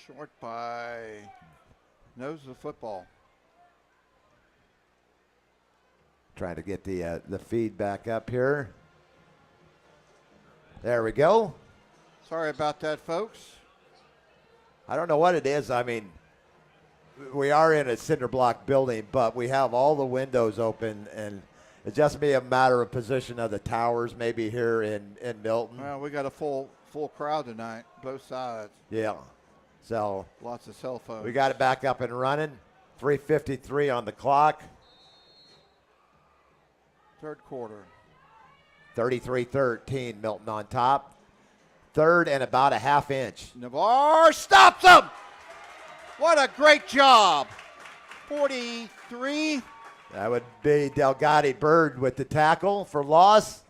Short by nose of the football. Trying to get the feed back up here. There we go. Sorry about that, folks. I don't know what it is. I mean, we are in a cinder block building, but we have all the windows open, and it just be a matter of position of the towers maybe here in Milton. Well, we got a full crowd tonight, both sides. Yeah. So lots of cell phones. We got it back up and running. 3:53 on the clock. Third quarter. 33-13, Milton on top. Third and about a half inch. Navarre stops him. What a great job. 43. That would be Delgado Bird with the tackle for loss.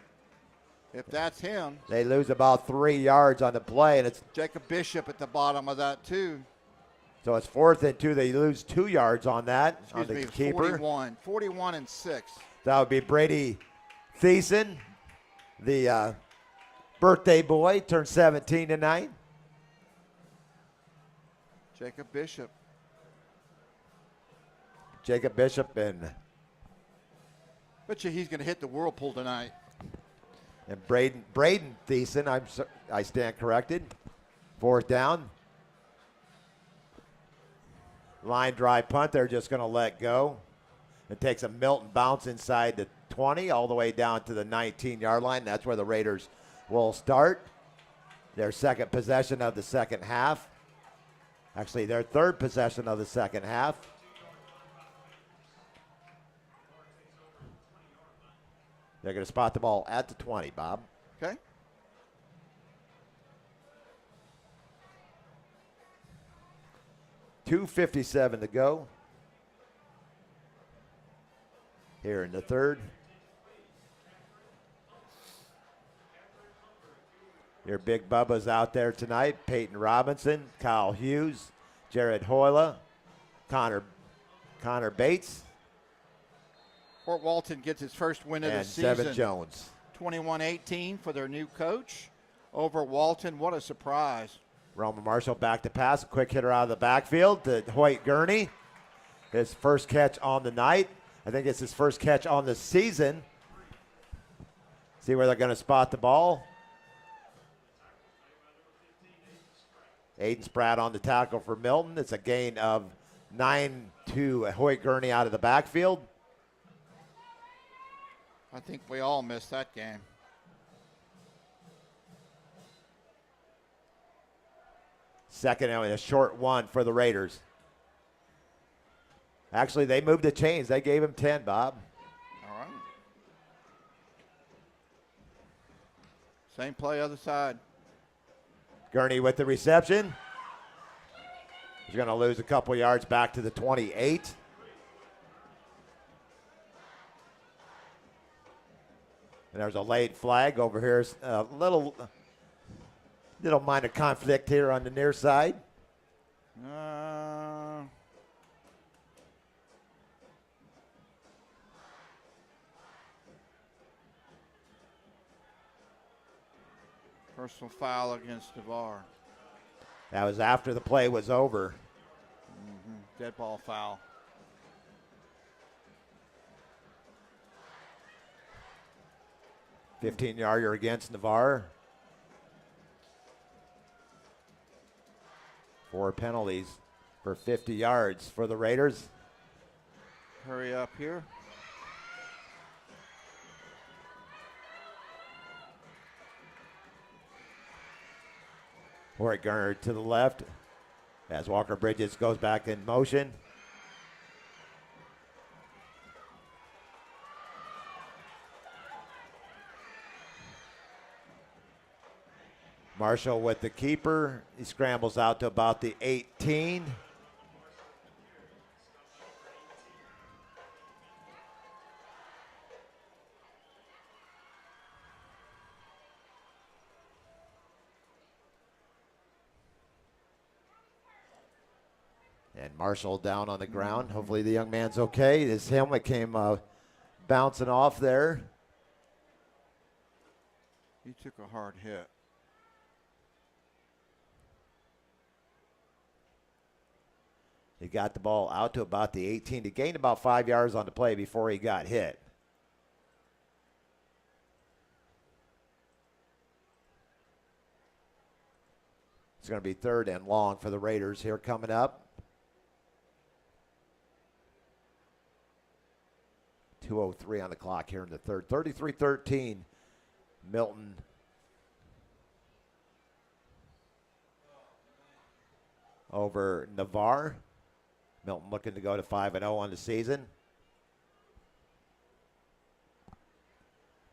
If that's him. They lose about 3 yards on the play, and it's Jacob Bishop at the bottom of that too. So it's 4th and 2. They lose 2 yards on that. Excuse on the me, keeper. 41 and 6. That would be Brady Thiessen, the birthday boy, turned 17 tonight. Jacob Bishop. Jacob Bishop and Bet you he's going to hit the whirlpool tonight. Braden Thiessen. I stand corrected. 4th down. Line drive punt. They're just going to let go. It takes a Milton bounce inside the 20 all the way down to the 19-yard line. That's where the Raiders will start. Their second possession of the second half. Actually, their third possession of the second half. They're going to spot the ball at the 20, Bob. Okay. .257 to go here in the third. Your big Bubba's out there tonight. Peyton Robinson, Kyle Hughes, Jared Hoyla, Connor Bates. Fort Walton gets its first win of the and season. Devin Jones. 21-18 for their new coach over Walton. What a surprise. Roman Marshall back to pass. A quick hitter out of the backfield to Hoyt Gurney. His first catch on the night. I think it's his first catch on the season. See where they're going to spot the ball. Aiden Spratt on the tackle for Milton. It's a gain of 9 to Hoyt Gurney out of the backfield. I think we all missed that game. Second and a short one for the Raiders. Actually, they moved the chains. They gave him 10, Bob. All right. Same play, other side. Gurney with the reception. He's going to lose a couple yards back to the 28. And there's a late flag over here. A little minor conflict here on the near side. Personal foul against Navarre. That was after the play was over. Dead ball foul. $15-yarder against Navarre. 4 penalties for 50 yards for the Raiders. Hurry up here. Hoyt Gurney to the left as Walker Bridges goes back in motion. Marshall with the keeper. He scrambles out to about the 18. And Marshall down on the ground. Hopefully the young man's okay. His helmet came bouncing off there. He took a hard hit. He got the ball out to about the 18. He gained about 5 yards on the play before he got hit. It's going to be 3rd and long for the Raiders here coming up. 2:03 on the clock here in the third. 33-13, Milton. Over Navarre. Milton looking to go to 5-0 on the season.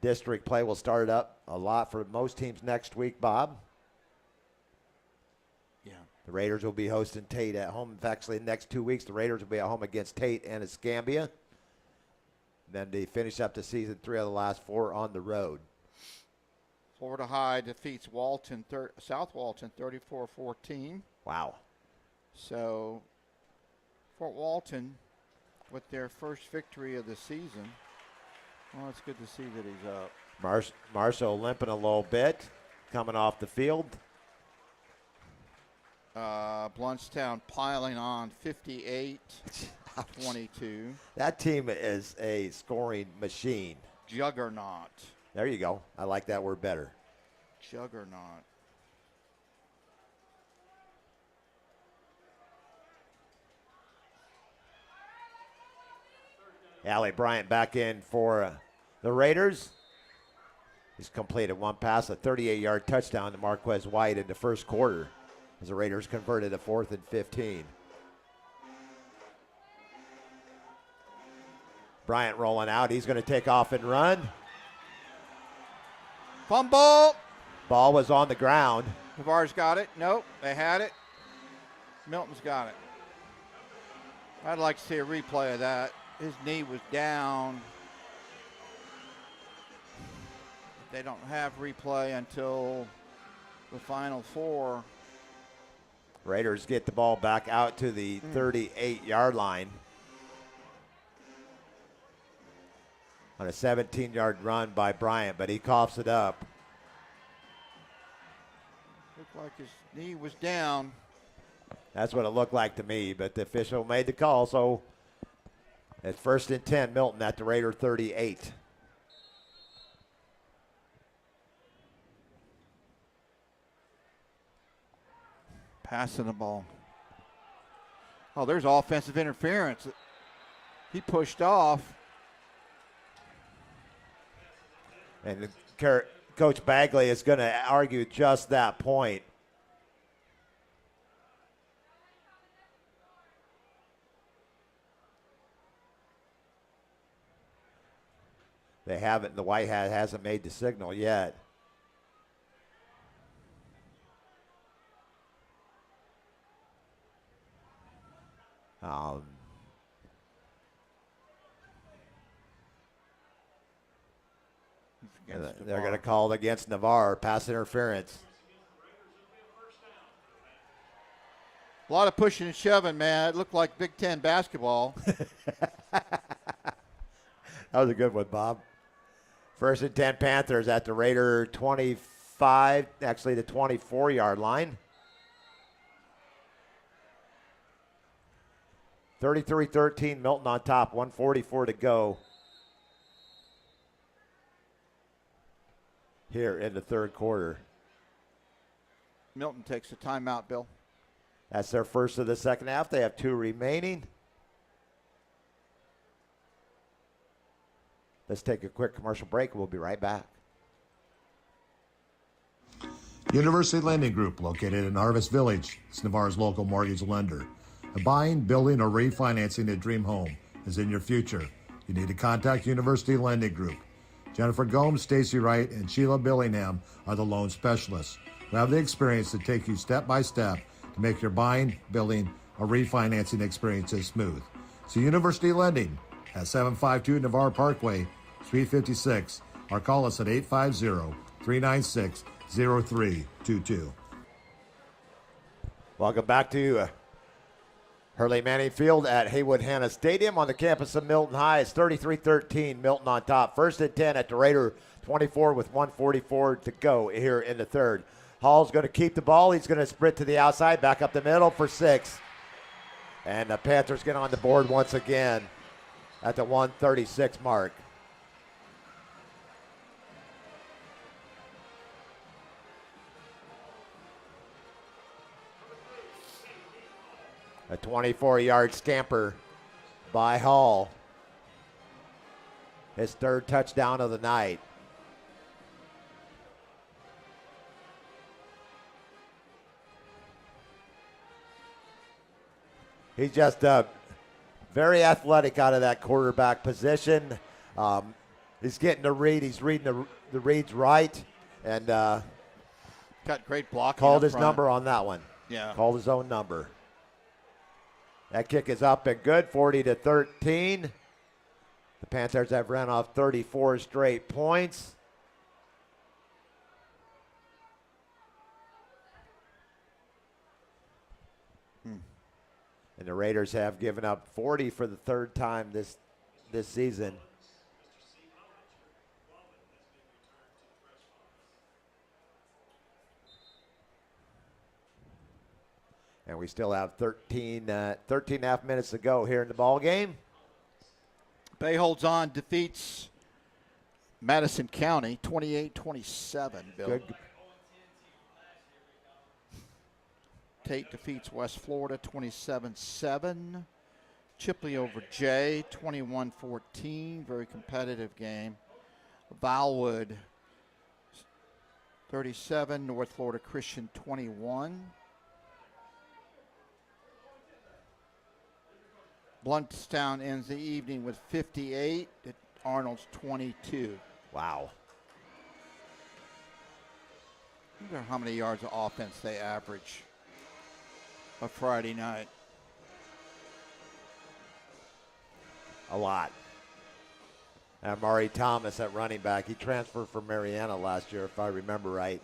District play will start up a lot for most teams next week, Bob. Yeah. The Raiders will be hosting Tate at home. In fact, actually, the next 2 weeks, the Raiders will be at home against Tate and Escambia. Then they finish up the season 3 of the last 4 on the road. Florida High defeats South Walton 34-14. Wow. So Fort Walton with their first victory of the season. Well, it's good to see that he's up. Marshall limping a little bit, coming off the field. Bluntstown piling on 58-22. That team is a scoring machine. Juggernaut. There you go. I like that word better. Juggernaut. Allie Bryant back in for the Raiders. He's completed one pass, a 38-yard touchdown to Marquez White in the first quarter as the Raiders converted a 4th and 15. Bryant rolling out. He's going to take off and run. Fumble. Ball was on the ground. Navarre's got it. Nope, they had it. Milton's got it. I'd like to see a replay of that. His knee was down. They don't have replay until the final 4. Raiders get the ball back out to the 38-yard line on a 17-yard run by Bryant, but he coughs it up. Looked like his knee was down. That's what it looked like to me, but the official made the call, so it's 1st and 10, Milton at the Raider 38. Passing the ball. Oh, there's offensive interference. He pushed off. And Coach Bagley is going to argue just that point. They haven't, the white hat hasn't made the signal yet. They're going to call it against Navarre, pass interference. A lot of pushing and shoving, man. It looked like Big Ten basketball. That was a good one, Bob. 1st and 10 Panthers at the Raider 25, actually the 24-yard line. 33-13, Milton on top, 1:44 to go here in the third quarter. Milton takes a timeout, Bill. That's their first of the second half. They have 2 remaining. Let's take a quick commercial break. We'll be right back. University Lending Group, located in Harvest Village, is Navarre's local mortgage lender. A buying, building, or refinancing a dream home is in your future. You need to contact University Lending Group. Jennifer Gomes, Stacy Wright, and Sheila Billingham are the loan specialists who have the experience to take you step by step to make your buying, building, or refinancing experiences smooth. So University Lending at 752 Navarre Parkway, Suite 56, or call us at 850-396-0322. Welcome back to Hurley Manning Field at Haywood Hanna Stadium on the campus of Milton High. It's 33-13, Milton on top. 1st and 10 at the Raider 24 with 1:44 to go here in the third. Hall's going to keep the ball. He's going to sprint to the outside, back up the middle for 6. And the Panthers get on the board once again at the 136 mark. A 24-yard scamper by Hall. His third touchdown of the night. He's just very athletic out of that quarterback position. He's getting the read. He's reading the reads right. And got great blocking. Called up his front. number on that one. Yeah. Called his own number. That kick is up and good, 40-13. The Panthers have run off 34 straight points. And the Raiders have given up 40 for the third time this season. And we still have 13 and a half minutes to go here in the ball game. Bay holds on, defeats Madison County 28-27, Bill. Good. Tate defeats West Florida 27-7. Chipley over Jay 21-14. Very competitive game. Valwood 37. North Florida Christian 21. Bluntstown ends the evening with 58 at Arnold's 22. Wow. I wonder how many yards of offense they average a Friday night. A lot. And Maury Thomas at running back. He transferred from Mariana last year, if I remember right.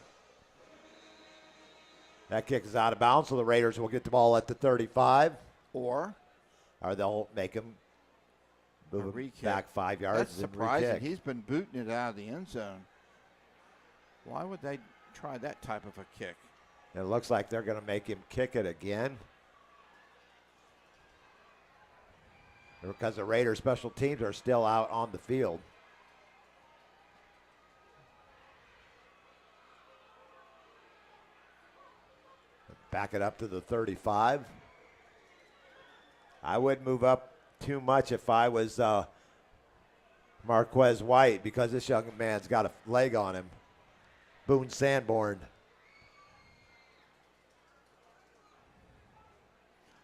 That kick is out of bounds, so the Raiders will get the ball at the 35. Or they'll make him move him back 5 yards. That's and surprising. re-kick. He's been booting it out of the end zone. Why would they try that type of a kick? It looks like they're going to make him kick it again. Because the Raiders special teams are still out on the field. Back it up to the 35. I wouldn't move up too much if I was Marquez White, because this young man's got a leg on him. Boone Sanborn.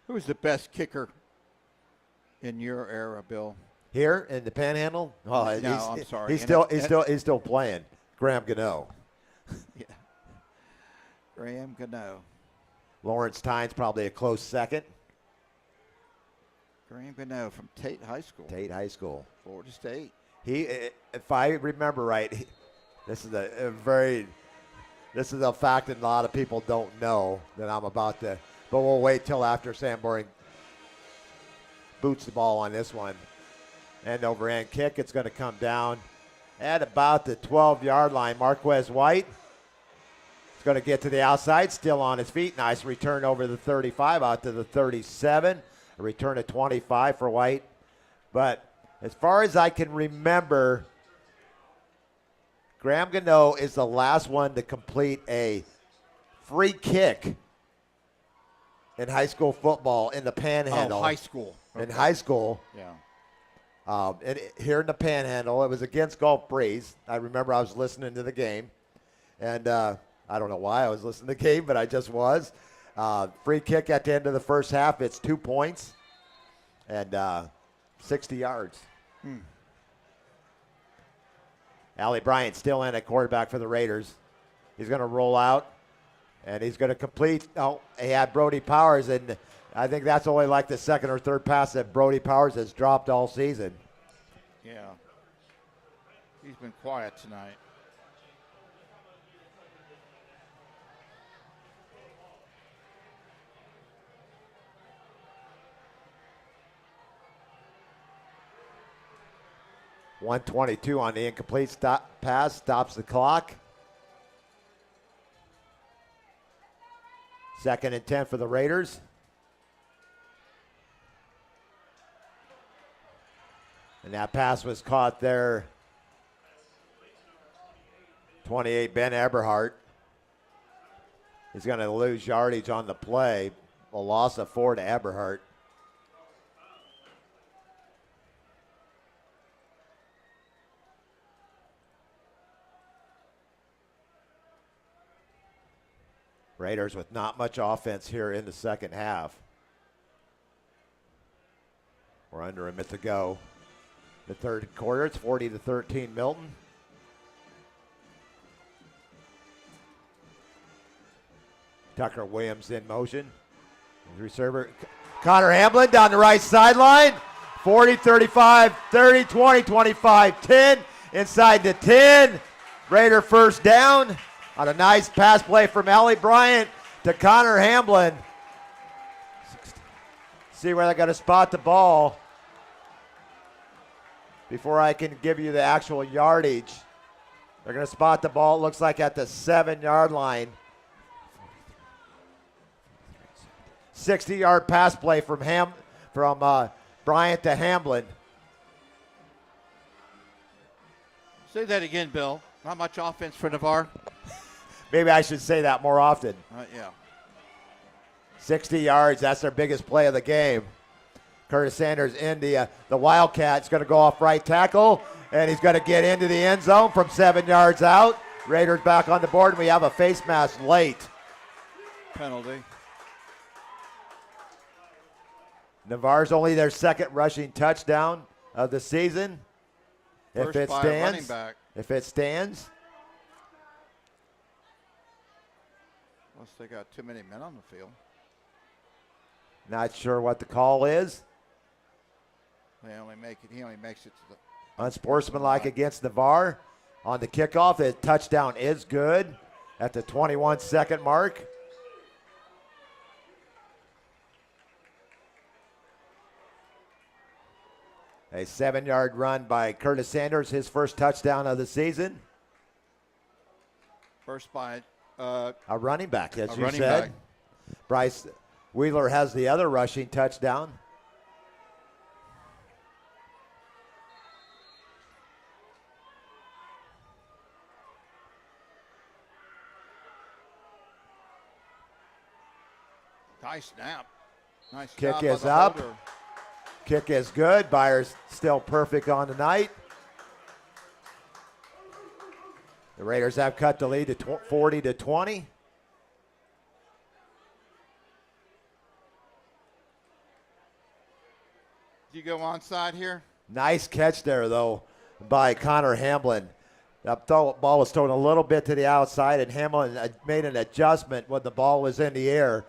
Who's the best kicker in your era, Bill? Here in the Panhandle? Oh, no, I'm sorry. He's still playing. Graham Gano. Yeah. Graham Gano. Lawrence Tynes probably a close second. Graham Gano from Tate High School. Tate High School. Florida State. He, if I remember right, this is a fact that a lot of people don't know that I'm about to, but we'll wait till after Sanborn boots the ball on this one. End over end kick. It's going to come down at about the 12-yard line. Marquez White is going to get to the outside, still on his feet. Nice return over the 35 out to the 37. A return of 25 for White. But as far as I can remember, Graham Gano is the last one to complete a free kick in high school football in the Panhandle. Oh, high school. Okay. In high school. Yeah. Here in the Panhandle, it was against Gulf Breeze. I remember I was listening to the game. And I don't know why I was listening to the game, but I just was. Free kick at the end of the first half. It's 2 points and 60 yards. Allie Bryant still in at quarterback for the Raiders. He's going to roll out, and he's going to complete. Oh, he had Brody Powers, and I think that's only like the second or third pass that Brody Powers has dropped all season. Yeah. He's been quiet tonight. .122 on the incomplete pass, stops the clock. 2nd and 10 for the Raiders. And that pass was caught there. 28, Ben Eberhardt. He's going to lose yardage on the play. A loss of 4 to Eberhardt. Raiders with not much offense here in the second half. We're under a minute to go. The third quarter, it's 40-13 Milton. Tucker Williams in motion. Receiver Connor Hamlin down the right sideline. 40, 35, 30, 20, 25, 10. Inside the 10. Raider first down on a nice pass play from Allie Bryant to Connor Hamlin. See where they're going to spot the ball before I can give you the actual yardage. They're going to spot the ball, it looks like at the 7-yard line. 60-yard pass play from Bryant to Hamlin. Say that again, Bill. Not much offense for Navarre. Maybe I should say that more often. Yeah. 60 yards, that's their biggest play of the game. Curtis Sanders in the Wildcat's going to go off right tackle, and he's going to get into the end zone from 7 yards out. Raiders back on the board, and we have a face mask late. Penalty. Navarre's only their second rushing touchdown of the season. First If it by a running back. If it stands. Unless they got too many men on the field. Not sure what the call is. He only makes it to the Unsportsmanlike against Navarre. On the kickoff, the touchdown is good at the 21-second mark. A 7-yard run by Curtis Sanders, his first touchdown of the season. First by a running back, as you running said. back. Bryce Wheeler has the other rushing touchdown. Nice snap. Nice Kick job is by the up. holder. Kick is good. Byers still perfect on the night. The Raiders have cut the lead to 40-20. Did you go onside here? Nice catch there, though, by Connor Hamlin. That ball was thrown a little bit to the outside, and Hamlin made an adjustment when the ball was in the air.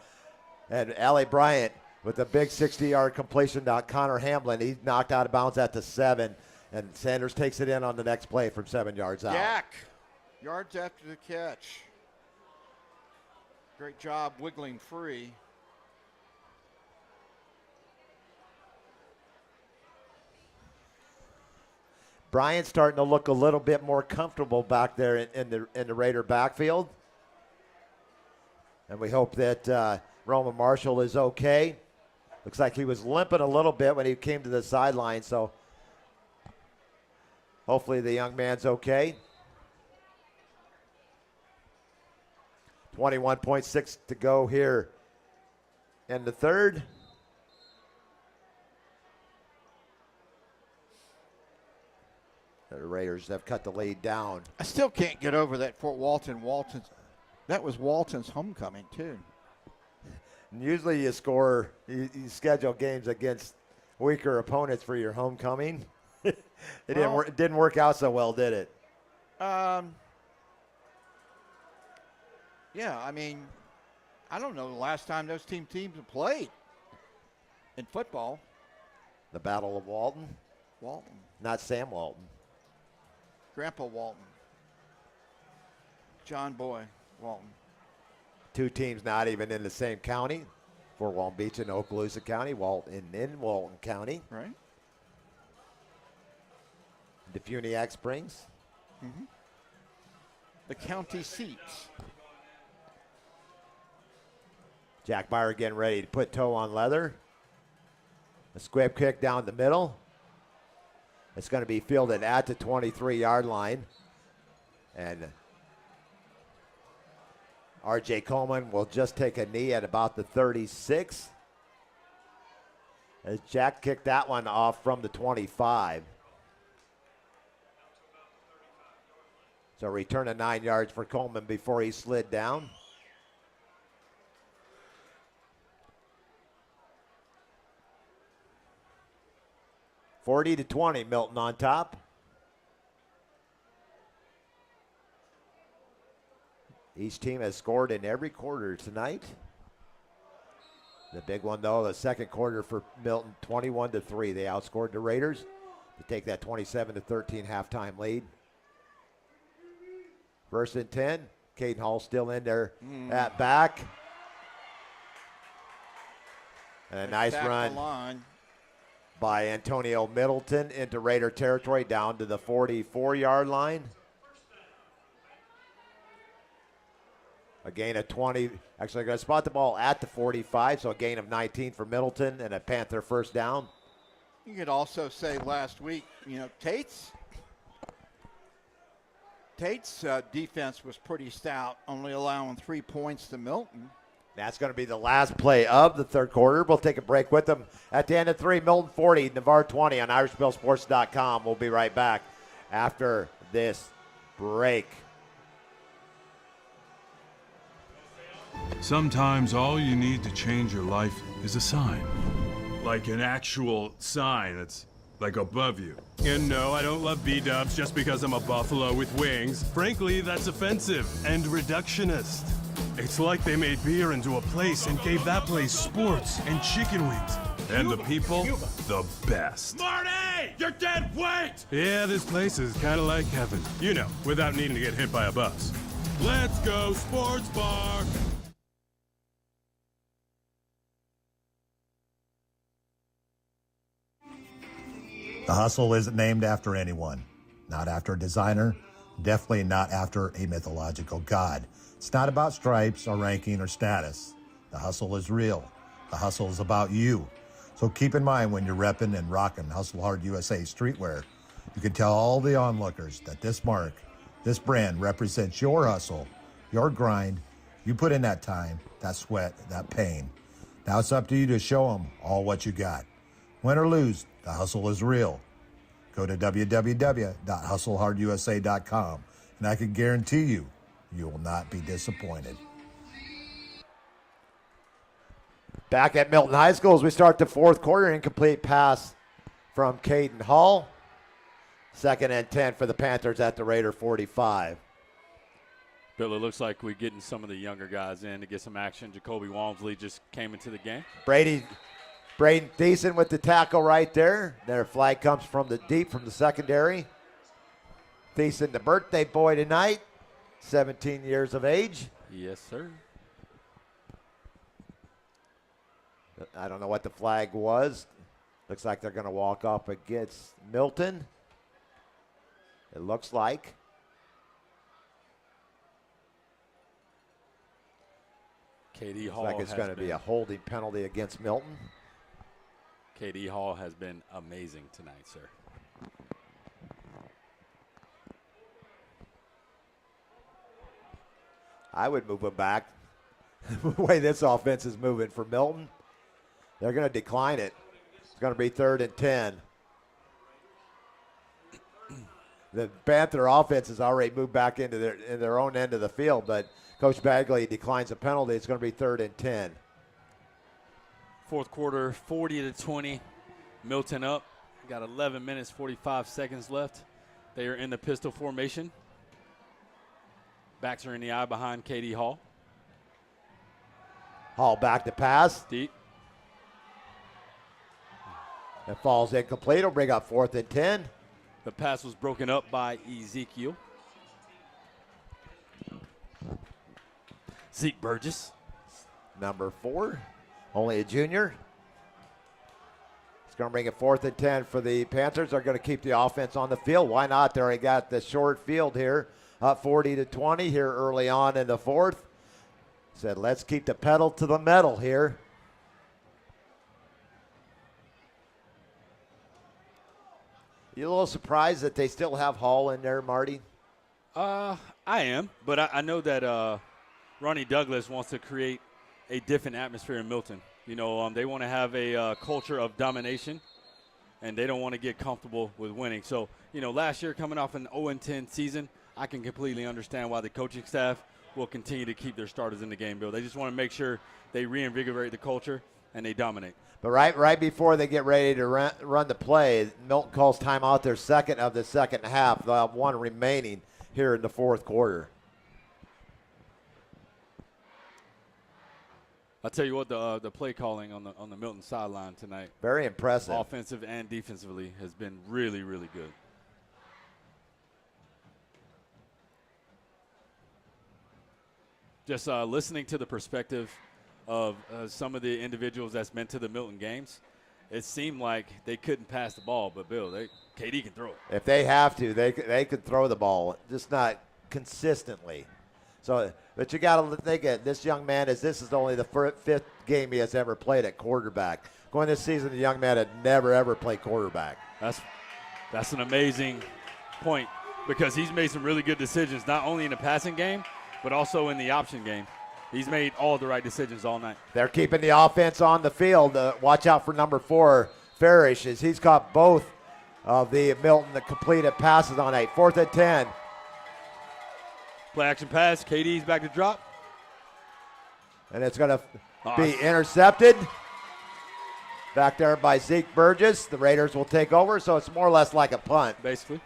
And Allie Bryant with a big 60-yard completion to Connor Hamlin. He's knocked out of bounds at the 7, and Sanders takes it in on the next play from 7 yards out. Yak. Yards after the catch. Great job wiggling free. Bryant's starting to look a little bit more comfortable back there in the Raider backfield. And we hope that Roman Marshall is okay. Looks like he was limping a little bit when he came to the sideline, so hopefully the young man's okay. 21.6 to go here in the third. The Raiders have cut the lead down. I still can't get over that Fort Walton. That was Walton's homecoming, too. And usually you schedule games against weaker opponents for your homecoming. It didn't work out so well, did it? Yeah, I mean, I don't know the last time those teams have played in football. The Battle of Walton? Walton. Not Sam Walton. Grandpa Walton. John Boy Walton. Two teams not even in the same county. Fort Walton Beach in Okaloosa County, Walton in Walton County. Right. Defuniak Springs. Mm-hmm. The county seats. Jack Byer getting ready to put toe on leather. A squib kick down the middle. It's going to be fielded at the 23-yard line. And R.J. Coleman will just take a knee at about the 36. As Jack kicked that one off from the 25. So return of 9 yards for Coleman before he slid down. (40-20), Milton on top. Each team has scored in every quarter tonight. The big one, though, the second quarter for Milton, 21-3. They outscored the Raiders to take that 27-13 halftime lead. First and 10. Caden Hall still in there at back. And a nice run by Antonio Middleton into Raider territory down to the 44-yard line. A gain of 20. Actually, going to spot the ball at the 45, so a gain of 19 for Middleton and a Panther first down. You could also say last week, Tate's defense was pretty stout, only allowing 3 points to Milton. That's going to be the last play of the third quarter. We'll take a break with them at the end of 3. Milton 40, Navarre 20 on IrishBillSports.com. We'll be right back after this break. Sometimes all you need to change your life is a sign. Like an actual sign that's like above you. And no, I don't love B-dubs just because I'm a buffalo with wings. Frankly, that's offensive and reductionist. It's like they made beer into a place and gave that place sports and chicken wings. And the people, the best. Marty! You're dead weight! Yeah, this place is kind of like heaven. Without needing to get hit by a bus. Let's go sports bar! The Hustle isn't named after anyone, not after a designer, definitely not after a mythological god. It's not about stripes or ranking or status. The Hustle is real. The Hustle is about you. So keep in mind when you're repping and rocking Hustle Hard USA streetwear, you can tell all the onlookers that this mark, this brand represents your hustle, your grind. You put in that time, that sweat, that pain. Now it's up to you to show them all what you got. Win or lose, the hustle is real. Go to www.hustlehardusa.com, and I can guarantee you, you will not be disappointed. Back at Milton High School as we start the fourth quarter, incomplete pass from Caden Hall. 2nd and 10 for the Panthers at the Raider 45. Bill, it looks like we're getting some of the younger guys in to get some action. Jacoby Walmsley just came into the game. Braden Thiessen with the tackle right there. Their flag comes from the deep from the secondary. Thiessen, the birthday boy tonight, 17 years of age. Yes, sir. I don't know what the flag was. Looks like they're going to walk up against Milton. It looks like. KD Hall Looks like it's going to be a holding penalty against Milton. KD Hall has been amazing tonight, sir. I would move him back. The way this offense is moving for Milton, they're going to decline it. It's going to be 3rd and 10. The Panther offense has already moved back into their own end of the field, but Coach Bagley declines a penalty. It's going to be 3rd and 10. Fourth quarter, 40-20. Milton up. Got 11 minutes, 45 seconds left. They are in the pistol formation. Backs are in the eye behind KD Hall. Hall back to pass. Deep. It falls incomplete. It'll bring up 4th and 10. The pass was broken up by Ezekiel. Zeke Burgess. Number 4. Only a junior. It's going to bring it 4th and 10 for the Panthers. They're going to keep the offense on the field. Why not? They already got the short field here. Up 40-20 here early on in the fourth. Said, let's keep the pedal to the metal here. You a little surprised that they still have Hall in there, Marty? I am, but I know that Ronnie Douglas wants to create a different atmosphere in Milton. You know, they want to have a culture of domination, and they don't want to get comfortable with winning. So, you know, last year coming off an 0-10 season, I can completely understand why the coaching staff will continue to keep their starters in the game, Bill. They just want to make sure they reinvigorate the culture and they dominate. But right before they get ready to run the play, Milton calls timeout, their second of the second half. They'll have one remaining here in the fourth quarter. I'll tell you what, the play calling on the Milton sideline tonight, very impressive. Offensive and defensively, has been really, really good. Just listening to the perspective of some of the individuals that's meant to the Milton games, it seemed like they couldn't pass the ball, but Bill, KD can throw it. If they have to, they could throw the ball, just not consistently. So, but you got to think it. This young man this is only the fifth game he has ever played at quarterback. Going this season, the young man had never ever played quarterback. That's an amazing point, because he's made some really good decisions, not only in the passing game, but also in the option game. He's made all the right decisions all night. They're keeping the offense on the field. Watch out for number 4, Farish, as he's caught both of the Milton the completed passes on 8. 4th and 10. Play action pass. KD's back to drop. And it's going to be intercepted. Back there by Zeke Burgess. The Raiders will take over, so it's more or less like a punt. Basically.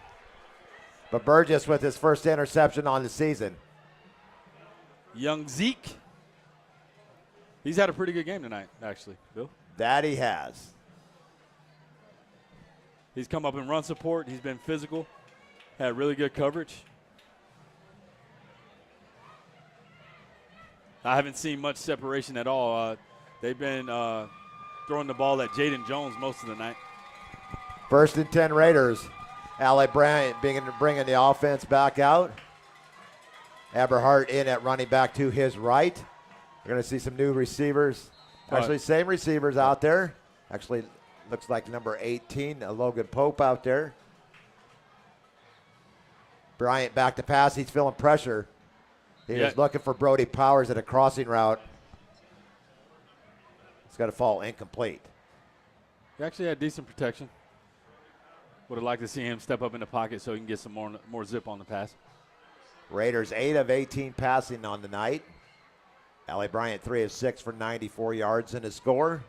But Burgess with his first interception on the season. Young Zeke. He's had a pretty good game tonight, actually, Bill. That he has. He's come up in run support. He's been physical. Had really good coverage. I haven't seen much separation at all. They've been throwing the ball at Jaden Jones most of the night. 1st and 10 Raiders. Allie Bryant bringing the offense back out. Eberhardt in at running back to his right. We're going to see some new receivers. Actually, same receivers out there. Actually, looks like number 18, Logan Pope out there. Bryant back to pass. He's feeling pressure. He was looking for Brody Powers at a crossing route. It's got to fall incomplete. He actually had decent protection. Would have liked to see him step up in the pocket so he can get some more zip on the pass. Raiders 8 of 18 passing on the night. Allie Bryant 3 of 6 for 94 yards in a score.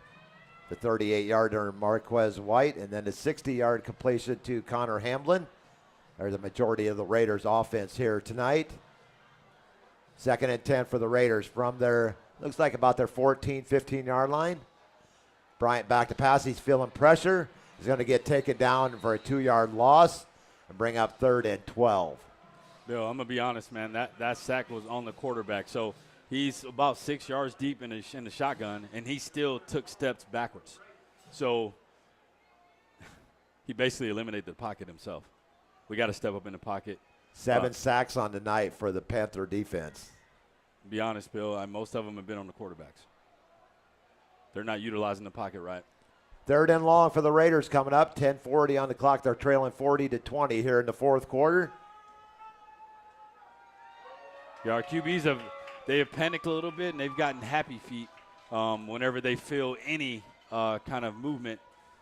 The 38-yarder Marquez White, and then the 60-yard completion to Connor Hamlin. There's the majority of the Raiders offense here tonight. 2nd and 10 for the Raiders from their, looks like about their 14, 15-yard line. Bryant back to pass. He's feeling pressure. He's going to get taken down for a 2-yard loss and bring up 3rd and 12. Bill, I'm going to be honest, man. That sack was on the quarterback. So he's about 6 yards deep in the shotgun, and he still took steps backwards. So he basically eliminated the pocket himself. We got to step up in the pocket. 7 sacks on the night for the Panther defense. Be honest, Bill, most of them have been on the quarterbacks. They're not utilizing the pocket right. 3rd and long for the Raiders coming up. 10:40 on the clock. They're trailing 40-20 here in the fourth quarter. Yeah, our QBs have panicked a little bit, and they've gotten happy feet whenever they feel any kind of movement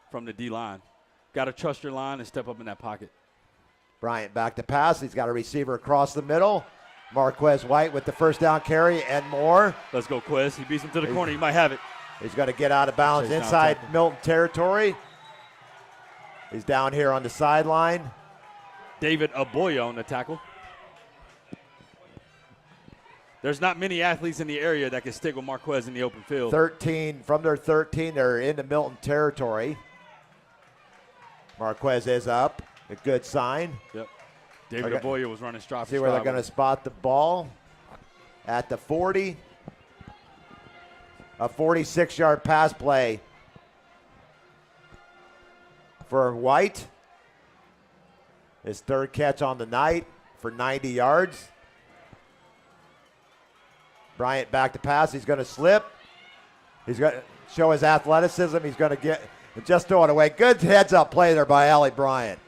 from the D-line. Got to trust your line and step up in that pocket. Bryant back to pass. He's got a receiver across the middle. Marquez White with the first down carry and more. Let's go, Quez. He beats him to the corner. He might have it. He's going to get out of bounds inside Milton territory. He's down here on the sideline. David Aboya on the tackle. There's not many athletes in the area that can stick with Marquez in the open field. 13, from their 13, they're into Milton territory. Marquez is up. A good sign. Yep. David Aboya was running stride. See where they're going to spot the ball at the 40. A 46-yard pass play for White. His 3rd catch on the night for 90 yards. Bryant back to pass. He's going to slip. He's going to show his athleticism. He's going to just throw it away. Good heads-up play there by Allie Bryant.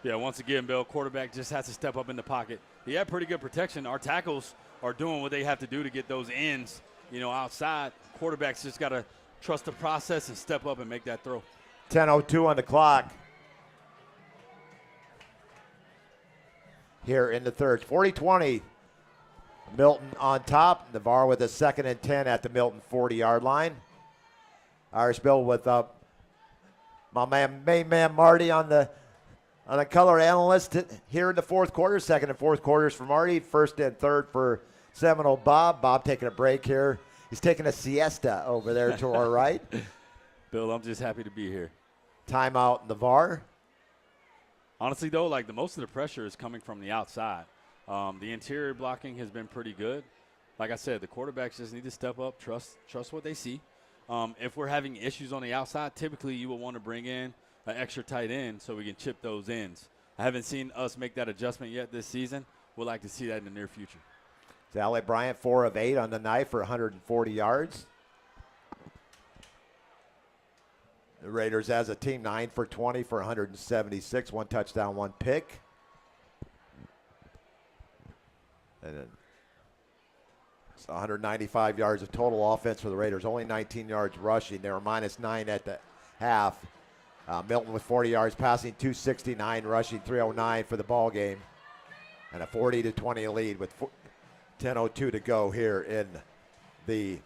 Yeah, once again, Bill, quarterback just has to step up in the pocket. He had pretty good protection. Our tackles are doing what they have to do to get those ends, outside. Quarterback's just got to trust the process and step up and make that throw. 10:02 on the clock. Here in the third. 40-20. Milton on top. Navarre with a 2nd and 10 at the Milton 40-yard line. Irish Bill with my main man Marty on the color analyst here in the fourth quarter. Second and fourth quarters for Marty. First and third for Seminole Bob. Bob taking a break here. He's taking a siesta over there to our right. Bill, I'm just happy to be here. Timeout Navarre. Honestly, though, the most of the pressure is coming from the outside. The interior blocking has been pretty good. Like I said, the quarterbacks just need to step up, trust what they see. If we're having issues on the outside, typically you would want to bring in an extra tight end so we can chip those ends. I haven't seen us make that adjustment yet this season. We'd like to see that in the near future. Sally Bryant, 4 of 8 on the night for 140 yards. The Raiders as a team, 9 for 20 for 176. 1 touchdown, 1 pick. And then it's 195 yards of total offense for the Raiders. Only 19 yards rushing. They were -9 at the half. Milton with 40 yards passing, 269 rushing, 309 for the ball game. And a 40-20 lead with 10:02 to go here in the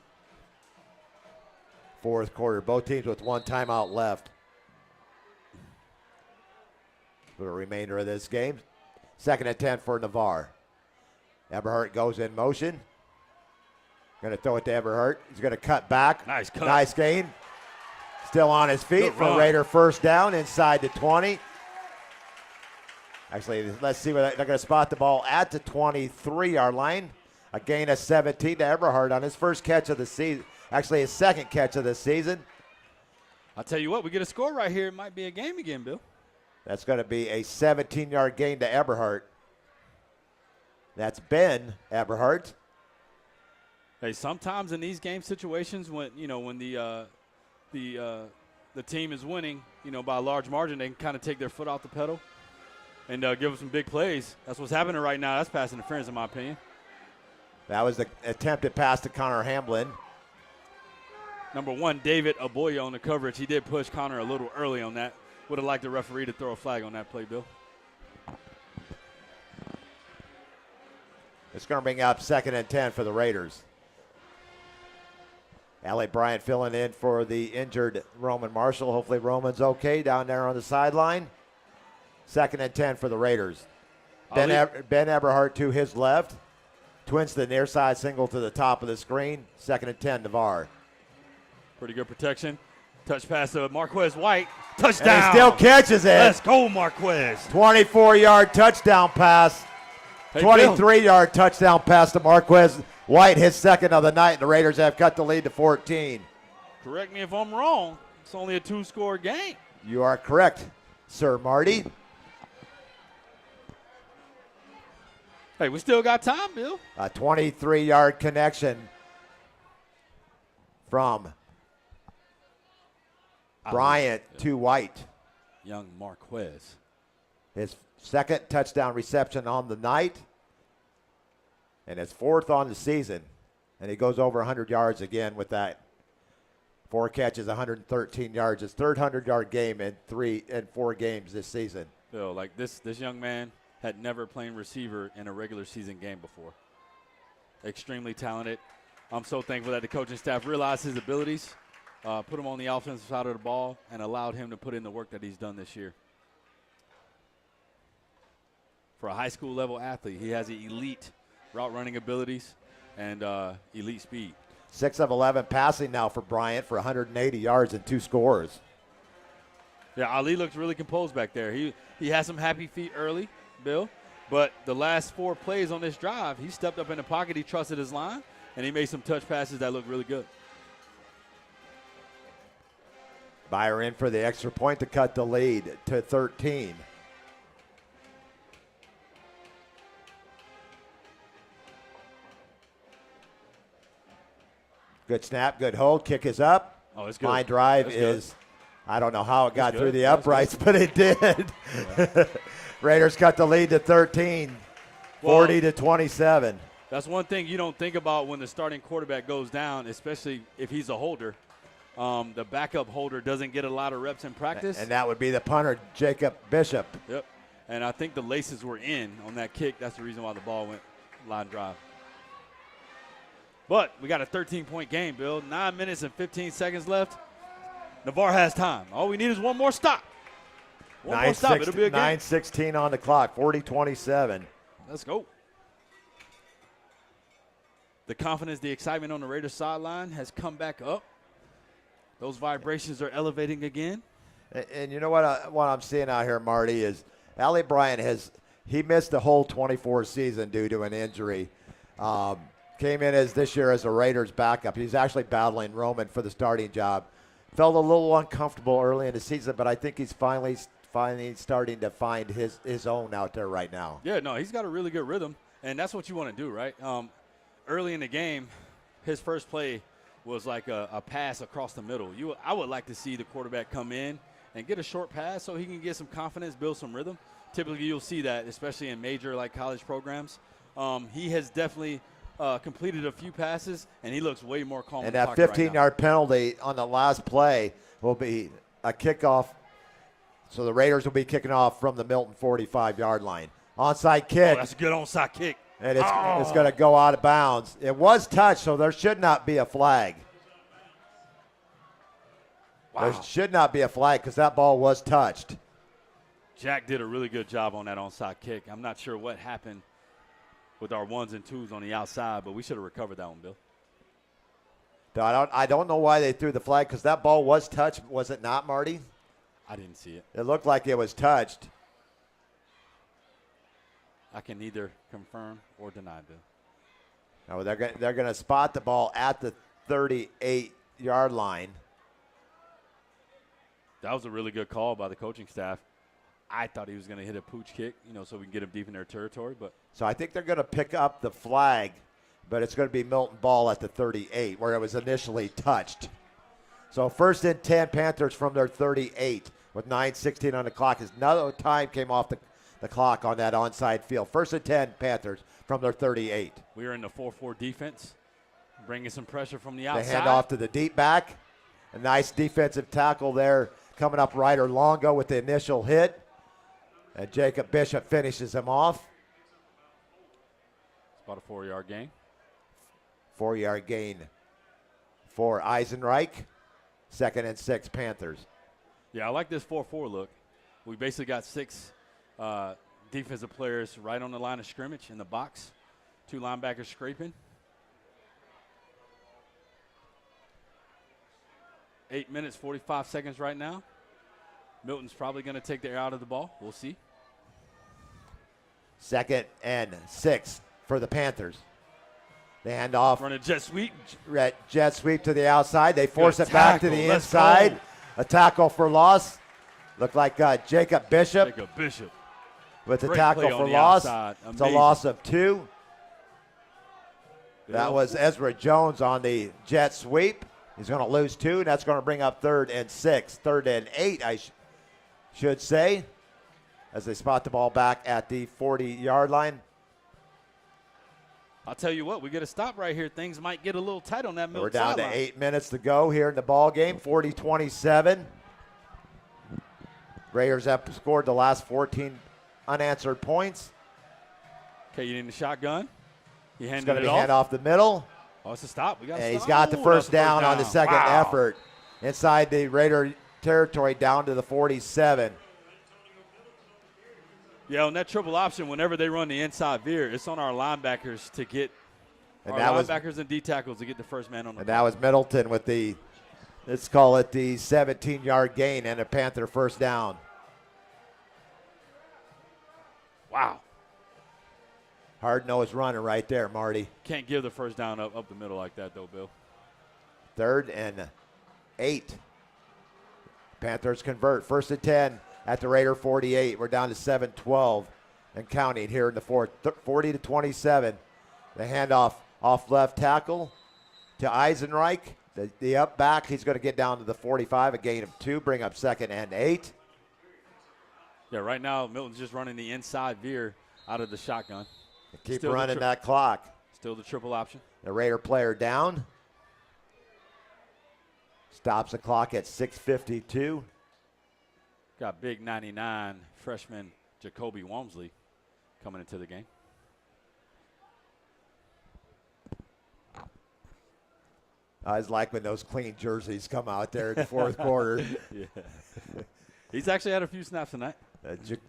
fourth quarter. Both teams with 1 timeout left for the remainder of this game. 2nd and 10 for Navarre. Eberhardt goes in motion. Going to throw it to Eberhardt. He's going to cut back. Nice cut. Nice gain. Still on his feet Good for run. Raider first down inside the 20. Actually, let's see where they're going to spot the ball at the 23-yard line. A gain of 17 to Eberhardt on his first catch of the season. Actually, his 2nd catch of the season. I'll tell you what, we get a score right here. It might be a game again, Bill. That's going to be a 17-yard gain to Eberhardt. That's Ben Eberhardt. Hey, sometimes in these game situations when the team is winning, by a large margin, they can kind of take their foot off the pedal and give them some big plays. That's what's happening right now. That's pass interference, in my opinion. That was the attempted pass to Connor Hamlin. Number 1, David Aboya on the coverage. He did push Connor a little early on that. Would have liked the referee to throw a flag on that play, Bill. It's going to bring up 2nd and 10 for the Raiders. Allie Bryant filling in for the injured Roman Marshall. Hopefully Roman's okay down there on the sideline. 2nd and 10 for the Raiders. Ben Eberhardt to his left. Twins to the near side, single to the top of the screen. 2nd and 10, Navarre. Pretty good protection. Touch pass to Marquez White. Touchdown. And he still catches it. Let's go, Marquez. 24-yard touchdown pass. Hey, 23-yard touchdown pass to Marquez White, his 2nd of the night, and the Raiders have cut the lead to 14. Correct me if I'm wrong. It's only a 2-score game. You are correct, Sir Marty. Hey, we still got time, Bill. A 23-yard connection from Bryant to White. Young Marquez. His 2nd touchdown reception on the night, and his 4th on the season. And he goes over 100 yards again with that. 4 catches, 113 yards. His 3rd 100-yard game in 4 games this season. Bill, this young man had never played receiver in a regular season game before. Extremely talented. I'm so thankful that the coaching staff realized his abilities, put him on the offensive side of the ball, and allowed him to put in the work that he's done this year. For a high school level athlete, he has elite route running abilities and elite speed. 6 of 11 passing now for Bryant for 180 yards and 2 scores. Yeah, Ali looks really composed back there. He had some happy feet early, Bill, but the last 4 plays on this drive, he stepped up in the pocket, he trusted his line, and he made some touch passes that looked really good. Byer in for the extra point to cut the lead to 13. Good snap, good hold, kick is up. Oh, it's good. Line drive is I don't know how it got good. through the That's uprights, but it did. Raiders cut the lead to 13, 40 to 27. That's one thing you don't think about when the starting quarterback goes down, especially if he's a holder. The backup holder doesn't get a lot of reps in practice. And that would be the punter, Jacob Bishop. Yep. And I think the laces were in on that kick. That's the reason why the ball went line drive. But we got a 13-point game, Bill. 9 minutes and 15 seconds left. Navarre has time. All we need is one more stop. One more stop. It'll be a game. 9:16 on the clock, 40-27. Let's go. The confidence, the excitement on the Raiders sideline has come back up. Those vibrations are elevating again. And you know what I'm seeing out here, Marty, is Allie Bryant he missed the whole 24 season due to an injury. Came in this year as a Raiders backup. He's actually battling Roman for the starting job. Felt a little uncomfortable early in the season, but I think he's finally starting to find his own out there right now. Yeah, no, he's got a really good rhythm, and that's what you want to do, right? Early in the game, his first play was like a pass across the middle. I would like to see the quarterback come in and get a short pass so he can get some confidence, build some rhythm. Typically, you'll see that, especially in major like college programs. He has definitely completed a few passes, and he looks way more calm. And that 15-yard penalty on the last play will be a kickoff. So the Raiders will be kicking off from the Milton 45-yard line. Onside kick. Oh, that's a good onside kick. And it's going to go out of bounds. It was touched, so there should not be a flag. Wow. There should not be a flag because that ball was touched. Jack did a really good job on that onside kick. I'm not sure what happened with our ones and twos on the outside, but we should have recovered that one, Bill. I don't know why they threw the flag because that ball was touched. Was it not, Marty? I didn't see it. It looked like it was touched. I can neither confirm or deny, Bill. No, they're going to spot the ball at the 38-yard line. That was a really good call by the coaching staff. I thought he was going to hit a pooch kick, so we can get them deep in their territory. But So I think they're going to pick up the flag, but it's going to be Milton ball at the 38 where it was initially touched. So 1st and 10 Panthers from their 38 with 9:16 on the clock. As no time came off the clock on that onside field. 1st and 10 Panthers from their 38. We are in the 4-4 defense, bringing some pressure from the outside. They hand off to the deep back. A nice defensive tackle there coming up Ryder Longo with the initial hit. And Jacob Bishop finishes him off. It's about a 4-yard gain. 4-yard gain for Eisenreich. 2nd and 6 Panthers. Yeah, I like this 4-4 look. We basically got 6 defensive players right on the line of scrimmage in the box. 2 linebackers scraping. 8 minutes, 45 seconds right now. Milton's probably going to take the air out of the ball. We'll see. 2nd and 6 for the Panthers. They hand off. Run a jet sweep. Jet sweep to the outside. They force Good it back to tackle. the Let's inside. go. A tackle for loss. Looked like Jacob Bishop Jacob Bishop. with the Great tackle play for on the loss. outside. It's a Amazing. loss of 2. Bill. That was Ezra Jones on the jet sweep. He's going to lose 2, and that's going to bring up 3rd and 6. 3rd and 8, I should say, as they spot the ball back at the 40-yard line. I'll tell you what, we get a stop right here. Things might get a little tight on that Milton We're down sideline. to 8 minutes to go here in the ball game. 40-27. Raiders have scored the last 14 unanswered points. Okay, you need a shotgun. He It's handed going to it be off. hand off the middle. Oh, it's a stop. We got a And stop. he's got the Ooh, first that's a down on the second Wow. effort. Inside the Raider territory down to the 47. Yeah, on that triple option, whenever they run the inside veer, it's on our linebackers to get And our that was linebackers and D tackles to get the first man on the And that was Middleton with the, let's call it the 17-yard gain and a Panther first down. Wow. Hard-nosed runner right there, Marty. Can't give the first down up the middle like that, though, Bill. 3rd and 8. Panthers convert. 1st and 10 at the Raider 48. We're down to 7-12 and counting here in the fourth. 40-27. The handoff off left tackle to Eisenreich. The up back, he's going to get down to the 45, a gain of 2, bring up 2nd and 8. Yeah, right now Milton's just running the inside veer out of the shotgun. Keep Still the running that clock. Still the triple option. The Raider player down. Stops the clock at 6:52. Got big 99 freshman Jacoby Walmsley coming into the game. I was like when those clean jerseys come out there in the fourth quarter. Yeah. He's actually had a few snaps tonight.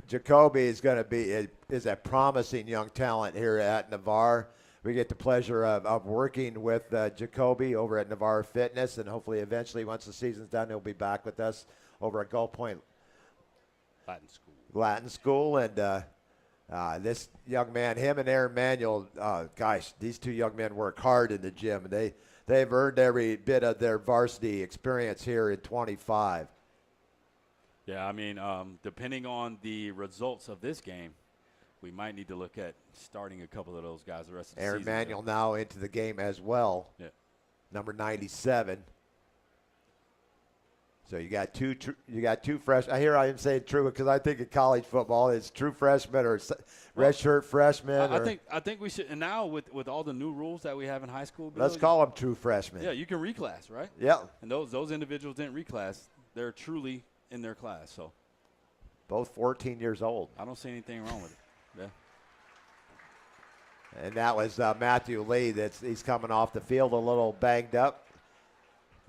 Jacoby is going to be is a promising young talent here at Navarre. We get the pleasure of working with Jacoby over at Navarre Fitness, and hopefully eventually once the season's done, he'll be back with us over at Gulf Point Latin School. And this young man, him and Aaron Manuel, gosh, these two young men work hard in the gym. And they've earned every bit of their varsity experience here in 25. Yeah, I mean, depending on the results of this game, we might need to look at starting a couple of those guys the rest of the Aaron season. Manuel now into the game as well. Yeah. Number 97. So you got two fresh. I hear I am saying true because I think in college football it's true freshmen or redshirt freshmen. I think we should. And now with all the new rules that we have in high school, Bill, let's call them true freshmen. Yeah, you can reclass, right? Yeah. And those individuals didn't reclass. They're truly in their class. So both 14 years old. I don't see anything wrong with it. Yeah. And that was Matthew Lee. He's coming off the field a little banged up,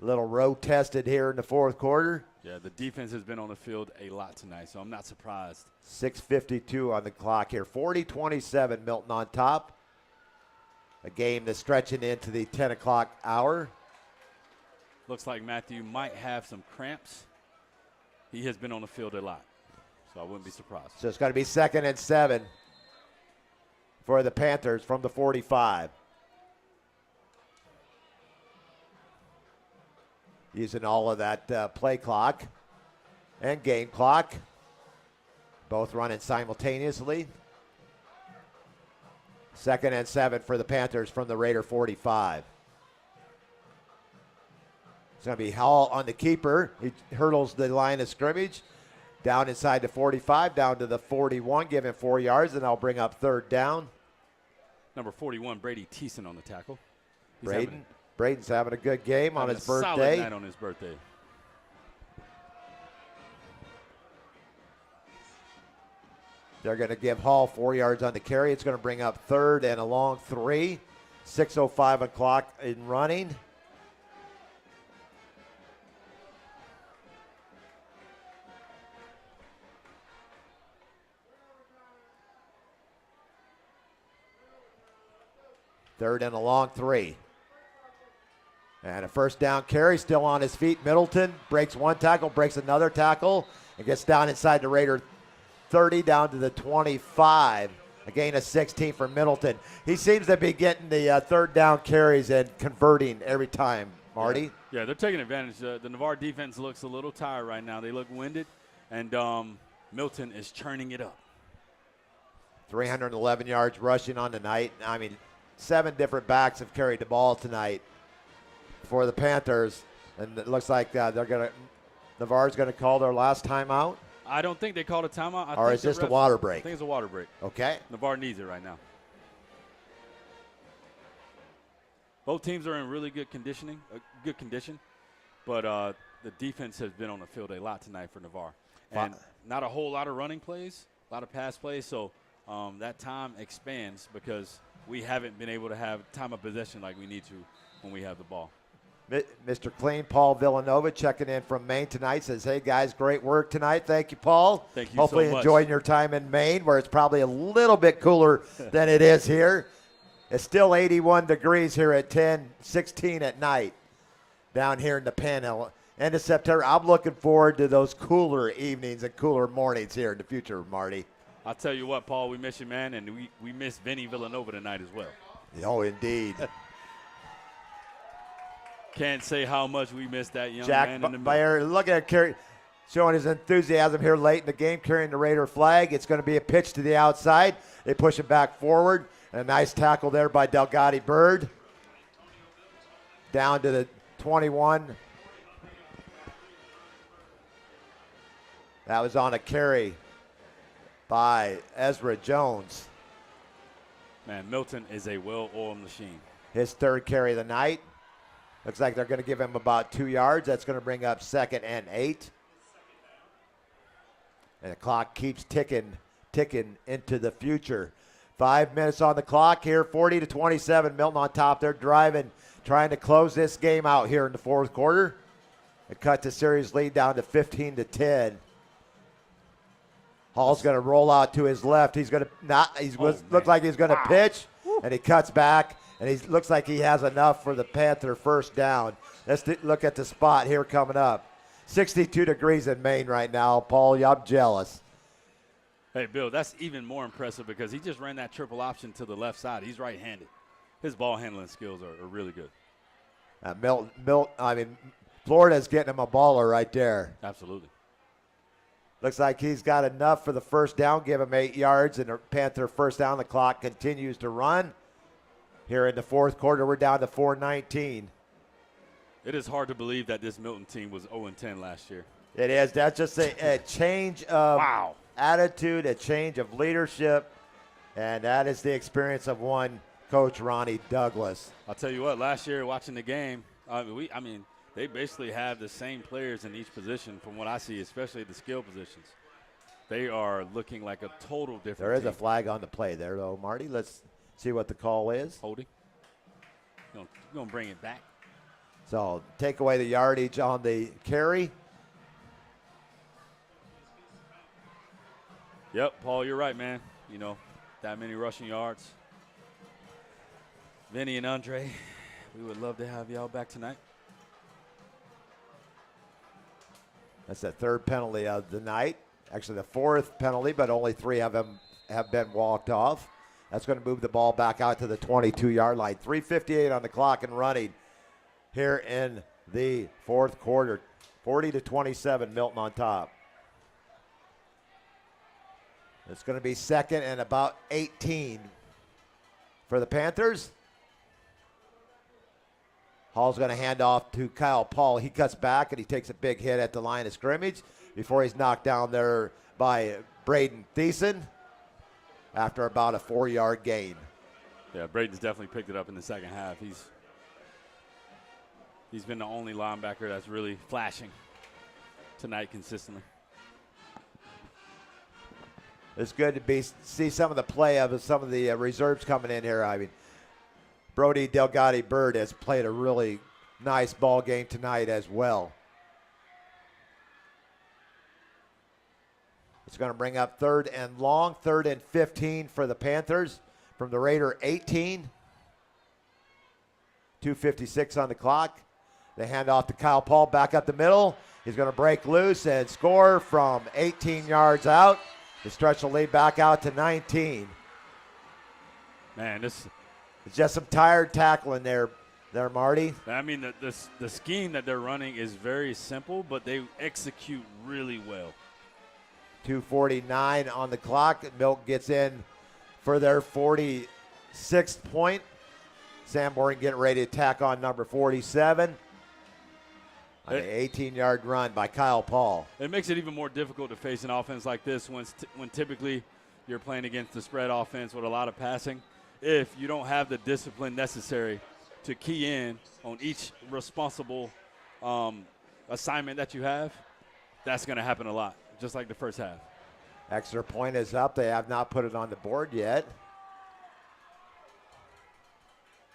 a little road tested here in the fourth quarter. Yeah, the defense has been on the field a lot tonight, so I'm not surprised. 6:52 on the clock here. 40-27, Milton on top. A game that's stretching into the 10 o'clock hour. Looks like Matthew might have some cramps. He has been on the field a lot, so I wouldn't be surprised. So it's going to be 2nd and 7 for the Panthers from the 45. Using all of that play clock and game clock. Both running simultaneously. 2nd and 7 for the Panthers from the Raider 45. It's going to be Hall on the keeper. He hurdles the line of scrimmage. Down inside the 45, down to the 41, giving 4 yards, and I'll bring up 3rd down. Number 41, Brady Thiessen on the tackle. Braden's having a good game on his birthday. Solid night on his birthday. They're going to give Hall 4 yards on the carry. It's going to bring up 3rd and a long 3. 6:05 o'clock in running. Third and a long 3. And a first down carry, still on his feet. Middleton breaks one tackle, breaks another tackle, and gets down inside the Raider 30, down to the 25. A gain of 16 for Middleton. He seems to be getting the 3rd down carries and converting every time, Marty. Yeah, they're taking advantage. The Navarre defense looks a little tired right now. They look winded, and Milton is churning it up. 311 yards rushing on the night. I mean, 7 different backs have carried the ball tonight for the Panthers, and it looks like Navarre's going to call their last timeout. I don't think they called a timeout. Or is this the water break? I think it's a water break. Okay. Navarre needs it right now. Both teams are in really good condition, but the defense has been on the field a lot tonight for Navarre. And not a whole lot of running plays, a lot of pass plays, so that time expands because we haven't been able to have time of possession like we need to when we have the ball. Mr. Clean, Paul Villanova, checking in from Maine tonight, says, hey, guys, great work tonight. Thank you, Paul. Thank you Hopefully so much. enjoying your time in Maine, where it's probably a little bit cooler than it is here. It's still 81 degrees here at 16 at night down here in the Panhandle. End of September. I'm looking forward to those cooler evenings and cooler mornings here in the future, Marty. I'll tell you what, Paul, we miss you, man, and we miss Vinny Villanova tonight as well. Oh, indeed. Can't say how much we miss that young Jack man in the Bayer, look at Kerry showing his enthusiasm here late in the game, carrying the Raider flag. It's going to be a pitch to the outside. They push it back forward. And a nice tackle there by Delgatti Bird. Down to the 21. That was on a carry by Ezra Jones. Man, Milton is a well-oiled machine. His third carry of the night. Looks like they're going to give him about 2 yards. That's going to bring up 2nd and 8. And the clock keeps ticking into the future. 5 minutes on the clock here, 40-27. Milton on top. They're driving, trying to close this game out here in the fourth quarter. It cut the series lead down to 15-10. Hall's going to roll out to his left. He's going to look like he's going to pitch, and he cuts back, and he looks like he has enough for the Panther first down. Let's look at the spot here coming up. 62 degrees in Maine right now. Paul, I'm jealous. Hey, Bill, that's even more impressive because he just ran that triple option to the left side. He's right-handed. His ball handling skills are really good. Florida's getting him a baller right there. Absolutely. Looks like he's got enough for the first down, give him 8 yards, and the Panther first down. The clock continues to run. Here in the fourth quarter, we're down to 4:19. It is hard to believe that this Milton team was 0-10 last year. It is. That's just a change of attitude, a change of leadership, and that is the experience of one coach, Ronnie Douglas. I'll tell you what, last year watching the game, they basically have the same players in each position from what I see, especially the skill positions. They are looking like a total different There is team. a flag on the play there, though, Marty. Let's see what the call is. Holding. You're going to bring it back. So take away the yardage on the carry. Yep, Paul, you're right, man. You know, that many rushing yards. Vinny and Andre, we would love to have y'all back tonight. That's the third penalty of the night. Actually, the fourth penalty, but only 3 of them have been walked off. That's going to move the ball back out to the 22-yard line. 3:58 on the clock and running here in the fourth quarter. 40-27, Milton on top. It's going to be 2nd and about 18 for the Panthers. Hall's going to hand off to Kyle Paul. He cuts back and he takes a big hit at the line of scrimmage before he's knocked down there by Braden Thiessen after about a 4-yard gain. Yeah, Braden's definitely picked it up in the second half. He's been the only linebacker that's really flashing tonight consistently. It's good to see some of the play of some of the reserves coming in here. I mean, Brody Delgado Bird has played a really nice ball game tonight as well. It's going to bring up 3rd and long, 3rd and 15 for the Panthers from the Raider 18. 2:56 on the clock. They hand off to Kyle Paul back up the middle. He's going to break loose and score from 18 yards out to stretch the lead back out to 19. Man, It's just some tired tackling there, Marty. I mean, the scheme that they're running is very simple, but they execute really well. 2:49 on the clock. Milton gets in for their 46th point. Sanborn getting ready to tack on number 47. On an 18-yard run by Kyle Paul. It makes it even more difficult to face an offense like this when typically you're playing against the spread offense with a lot of passing. If you don't have the discipline necessary to key in on each responsible assignment that you have, that's going to happen a lot, just like the first half. Extra point is up. They have not put it on the board yet.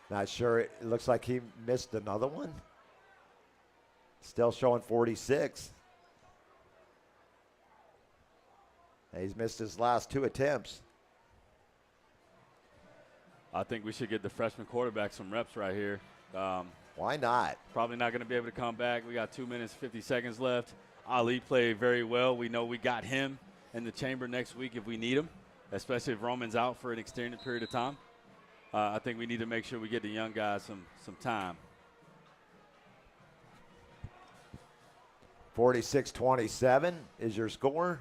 Not sure. It looks like he missed another one. Still showing 46. He's missed his last 2 attempts. I think we should get the freshman quarterback some reps right here. Why not? Probably not going to be able to come back. We got 2 minutes, 50 seconds left. Ali played very well. We know we got him in the chamber next week if we need him, especially if Roman's out for an extended period of time. I think we need to make sure we get the young guys some time. 46-27 is your score.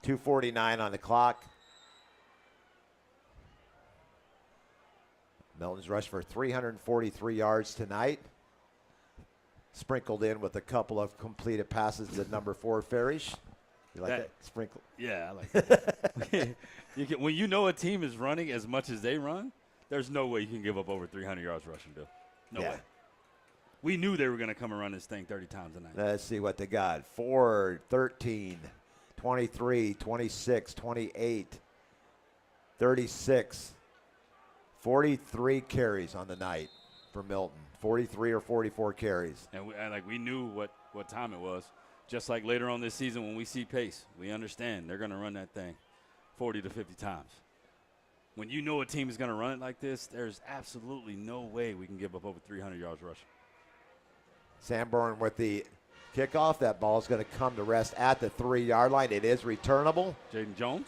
2:49 on the clock. Milton's rushed for 343 yards tonight. sprinkled in with a couple of completed passes to number 4 Farish. You like that? Sprinkle. Yeah, I like that. When you know a team is running as much as they run, there's no way you can give up over 300 yards rushing, Bill. No way. We knew they were going to come and run this thing 30 times a night. Let's see what they got. 4, 13, 23, 26, 28, 36, 43 carries on the night for Milton. 43 or 44 carries. And we knew what time it was. Just like later on this season when we see pace, we understand they're going to run that thing 40 to 50 times. When you know a team is going to run it like this, there's absolutely no way we can give up over 300 yards rushing. Sanborn with the kickoff. That ball is going to come to rest at the 3-yard line. It is returnable. Jaden Jones.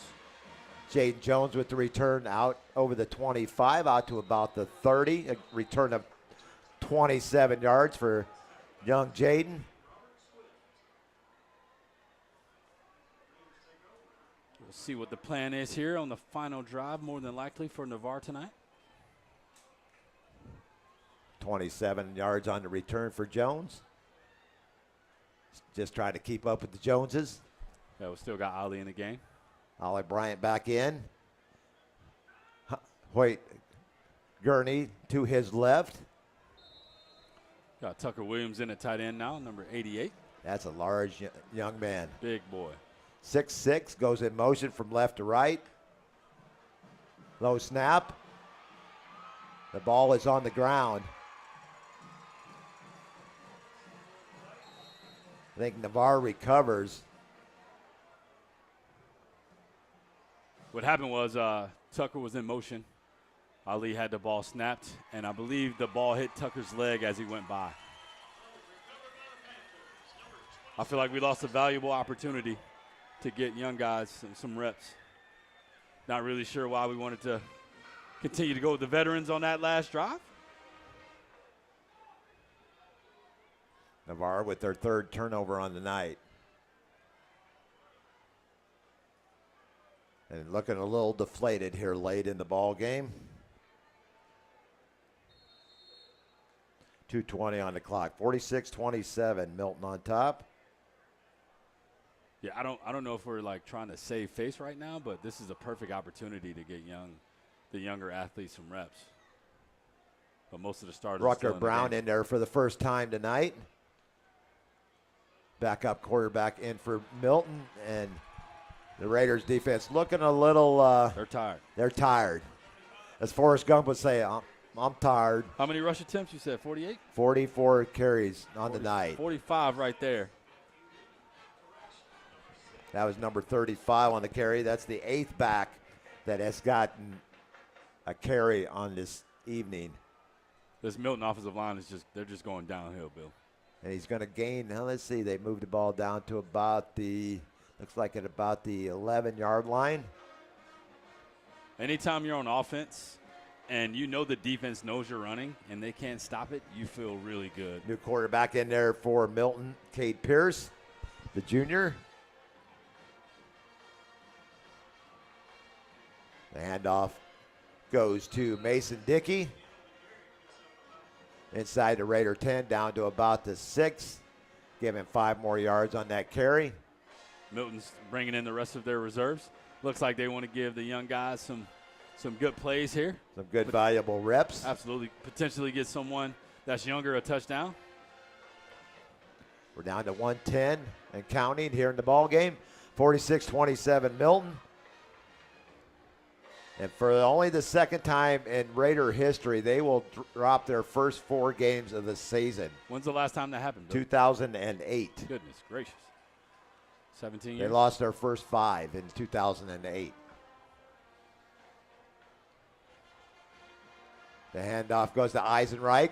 Jaden Jones with the return out over the 25, out to about the 30. A return of 27 yards for young Jaden. We'll see what the plan is here on the final drive, more than likely for Navarre tonight. 27 yards on the return for Jones. Just trying to keep up with the Joneses. Yeah, we still got Ollie in the game. Ollie Bryant back in. Hoyt Gurney to his left. Got Tucker Williams in at tight end now, number 88. That's a large young man. Big boy. 6'6", goes in motion from left to right. Low snap. The ball is on the ground. I think Navarre recovers. What happened was Tucker was in motion. Ali had the ball snapped, and I believe the ball hit Tucker's leg as he went by. I feel like we lost a valuable opportunity to get young guys some reps. Not really sure why we wanted to continue to go with the veterans on that last drive. Navarre with their 3rd turnover on the night. And looking a little deflated here late in the ball game. 2:20 on the clock. 46-27, Milton on top. Yeah, I don't know if we're like trying to save face right now, but this is a perfect opportunity to get the younger athletes some reps. But most of the starters. Rucker Brown in there for the first time tonight. Backup quarterback in for Milton, and the Raiders defense looking a little. They're tired. They're tired. As Forrest Gump would say, I'm tired. How many rush attempts? You said 48? 44 carries on the night. 45 right there. That was number 35 on the carry. That's the 8th back that has gotten a carry on this evening. This Milton offensive line they're just going downhill, Bill. And he's going to gain, now let's see, they moved the ball down to about looks like at about the 11-yard line. Anytime you're on offense and you know the defense knows you're running and they can't stop it, you feel really good. New quarterback in there for Milton, Cade Pierce, the junior. The handoff goes to Mason Dickey. Inside the Raider 10, down to about the 6. Give him 5 more yards on that carry. Milton's bringing in the rest of their reserves. Looks like they want to give the young guys some good plays here. Some good, valuable reps. Absolutely. Potentially get someone that's younger a touchdown. We're down to 1:10 and counting here in the ball game. 46-27 Milton. And for only the 2nd time in Raider history, they will drop their first 4 games of the season. When's the last time that happened, Bill? 2008. Goodness gracious. 17 years. They lost their first 5 in 2008. The handoff goes to Eisenreich.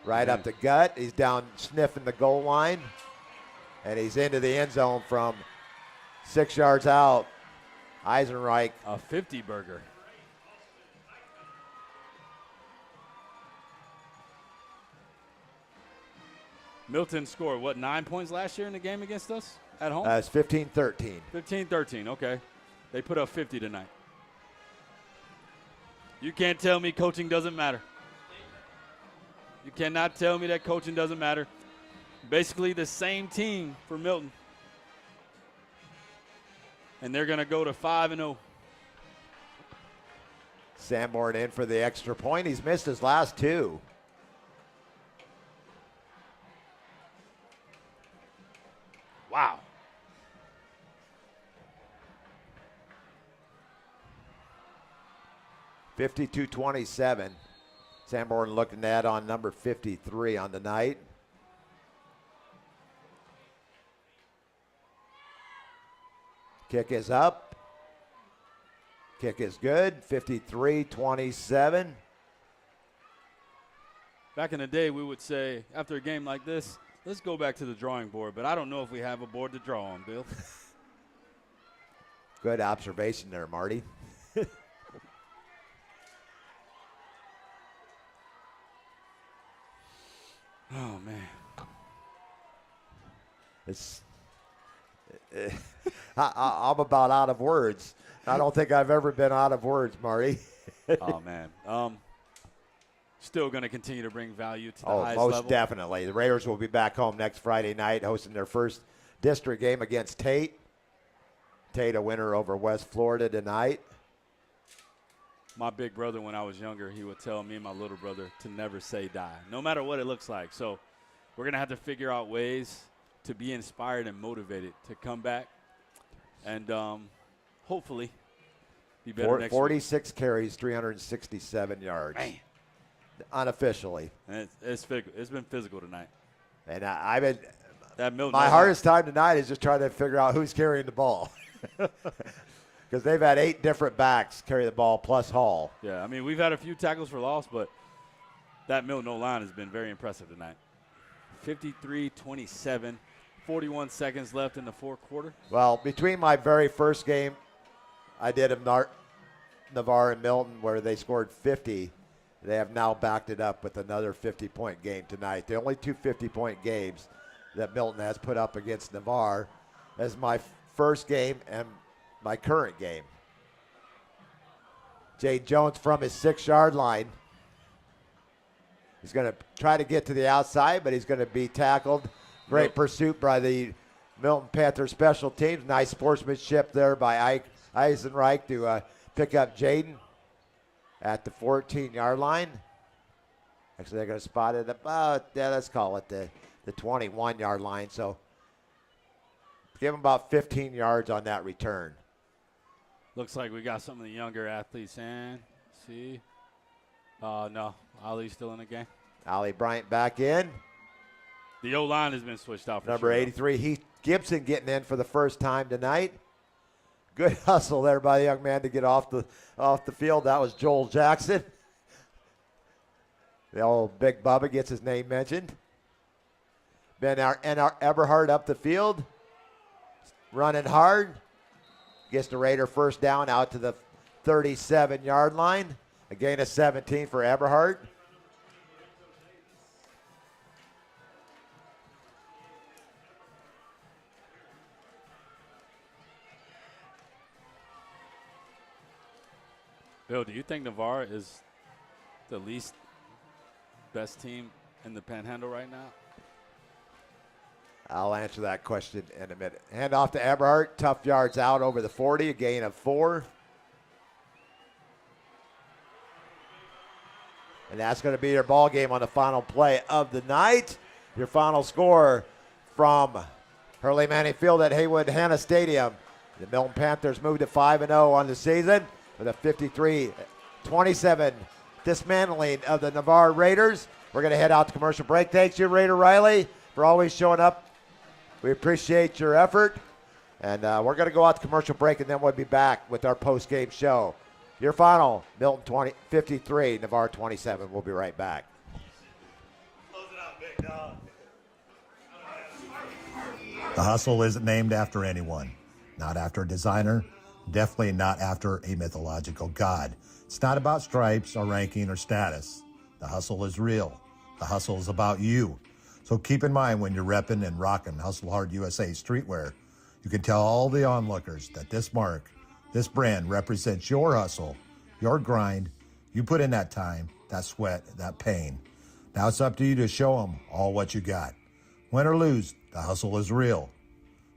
Right up the gut. He's down sniffing the goal line. And he's into the end zone from 6 yards out. Eisenreich. A 50-burger. Milton scored, 9 points last year in the game against us at home? It's 15-13. 15-13, okay. They put up 50 tonight. You can't tell me coaching doesn't matter. You cannot tell me that coaching doesn't matter. Basically the same team for Milton. And they're going to go to 5-0. Sanborn in for the extra point. He's missed his last two. Wow. (52-27). Sanborn looking at on number 53 on the night. Kick is up. Kick is good. 53-27. Back in the day, we would say, after a game like this, let's go back to the drawing board. But I don't know if we have a board to draw on, Bill. Good observation there, Marty. Oh, man. I'm about out of words. I don't think I've ever been out of words, Marty. Oh, man. Still going to continue to bring value to the highest most level. definitely. The Raiders will be back home next Friday night hosting their first district game against Tate. Tate a winner over West Florida tonight. My big brother, when I was younger, he would tell me and my little brother to never say die, no matter what it looks like. So we're going to have to figure out ways to be inspired and motivated to come back and hopefully be better next 46 carries, 367 yards. Man. Unofficially. And it's been physical tonight. And I've been that Milton my hardest time tonight is just trying to figure out who's carrying the ball. Because they've had 8 different backs carry the ball plus Hall. Yeah, I mean, we've had a few tackles for loss, but that Milton O-line has been very impressive tonight. 53-27, 41 seconds left in the fourth quarter. Well, between my very first game I did of Navarre and Milton where they scored 50, they have now backed it up with another 50-point game tonight. The only 2 50-point games that Milton has put up against Navarre is my first game and my current game. Jay Jones from his 6-yard line. He's going to try to get to the outside, but he's going to be tackled. Great pursuit by the Milton Panthers special teams. Nice sportsmanship there by Eisenreich to pick up Jaden at the 14-yard line. Actually, they're going to spot it about, let's call it the 21-yard line. So give him about 15 yards on that return. Looks like we got some of the younger athletes in. See? No, Ali's still in the game. Ali Bryant back in. The O-line has been switched out for Number sure. 83, Heath Gibson getting in for the first time tonight. Good hustle there by the young man to get off the field. That was Joel Jackson. The old Big Bubba gets his name mentioned. Ben Eberhard up the field. Running hard. Gets the Raider first down out to the 37-yard line. A gain of 17 for Eberhard. Bill, do you think Navarre is the least best team in the Panhandle right now? I'll answer that question in a minute. Hand off to Eberhard. Tough yards out over the 40. A gain of 4. And that's going to be your ball game on the final play of the night. Your final score from Hurley Manning Field at Haywood Hanna Stadium. The Milton Panthers moved to 5-0 on the season with a 53-27 dismantling of the Navarre Raiders. We're going to head out to commercial break. Thanks you, Raider Riley, for always showing up. We appreciate your effort. And we're going to go out to commercial break, and then we'll be back with our post-game show. Your final, Milton 53, Navarre 27. We'll be right back. Close it out, big dog. The Hustle isn't named after anyone, not after a designer, definitely not after a mythological god. It's not about stripes or ranking or status. The Hustle is real. The Hustle is about you. So keep in mind when you're repping and rocking Hustle Hard USA streetwear, you can tell all the onlookers that this mark, this brand represents your hustle, your grind. You put in that time, that sweat, that pain. Now it's up to you to show them all what you got. Win or lose, the hustle is real.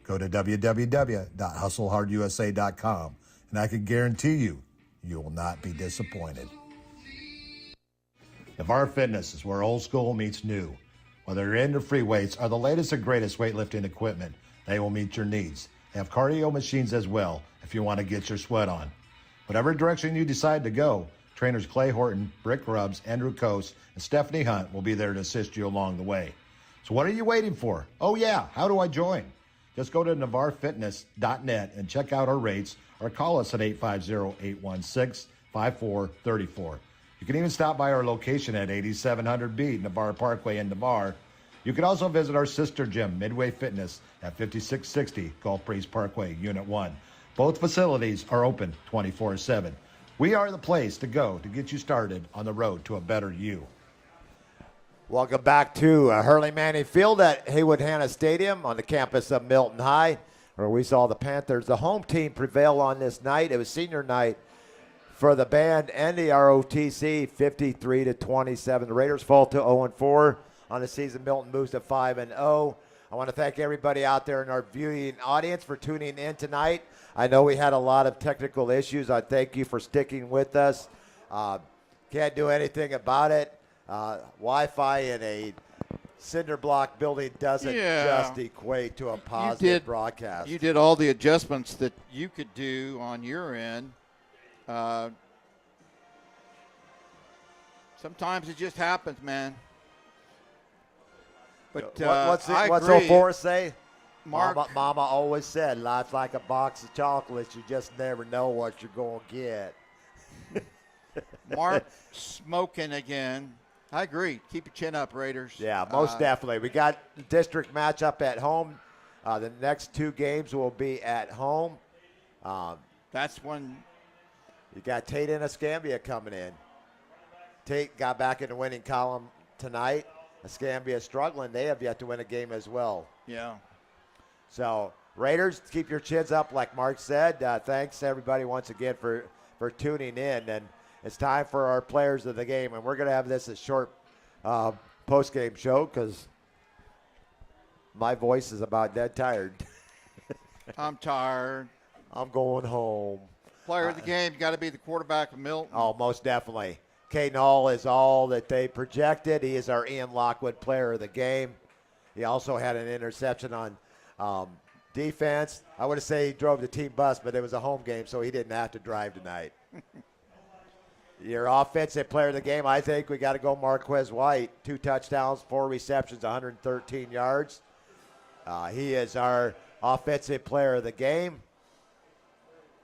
Go to www.hustlehardusa.com, and I can guarantee you will not be disappointed. Navarre Fitness is where old school meets new. Whether you're into free weights or the latest and greatest weightlifting equipment, they will meet your needs. They have cardio machines as well if you want to get your sweat on. Whatever direction you decide to go, trainers Clay Horton, Brick Grubbs, Andrew Coase, and Stephanie Hunt will be there to assist you along the way. So what are you waiting for? Oh yeah, how do I join? Just go to navarrefitness.net and check out our rates or call us at 850-816-5434. You can even stop by our location at 8700B Navarre Parkway in Navarre. You can also visit our sister gym, Midway Fitness, at 5660 Gulf Breeze Parkway, Unit 1. Both facilities are open 24/7. We are the place to go to get you started on the road to a better you. Welcome back to Hurley Manning Field at Haywood Hanna Stadium on the campus of Milton High, where we saw the Panthers, the home team, prevail on this night. It was senior night for the band and the ROTC, 53-27. The Raiders fall to 0-4 on the season. Milton moves to 5-0. I want to thank everybody out there in our viewing audience for tuning in tonight. I know we had a lot of technical issues. I thank you for sticking with us. Can't do anything about it. Wi-Fi in a cinder block building doesn't just equate to a positive broadcast. You did all the adjustments that you could do on your end. Sometimes it just happens, man. But what's I old agree. Forrest say? Mark, Mama always said, life's like a box of chocolates. You just never know what you're going to get. Mark smoking again. I agree. Keep your chin up, Raiders. Yeah, most definitely. We got the district matchup at home. The next two games will be at home. That's when you got Tate and Escambia coming in. Tate got back in the winning column tonight. Escambia struggling. They have yet to win a game as well. Yeah. So, Raiders, keep your chins up, like Mark said. Thanks, everybody, once again for tuning in. And it's time for our players of the game. And we're going to have this a short post-game show because my voice is about dead tired. I'm tired. I'm going home. Player of the game, you got to be the quarterback of Milton. Oh, most definitely. K. Null is all that they projected. He is our Ian Lockwood player of the game. He also had an interception on defense. I would say he drove the team bus, but it was a home game, so he didn't have to drive tonight. Your offensive player of the game, I think we got to go Marquez White. 2 touchdowns, 4 receptions, 113 yards. He is our offensive player of the game.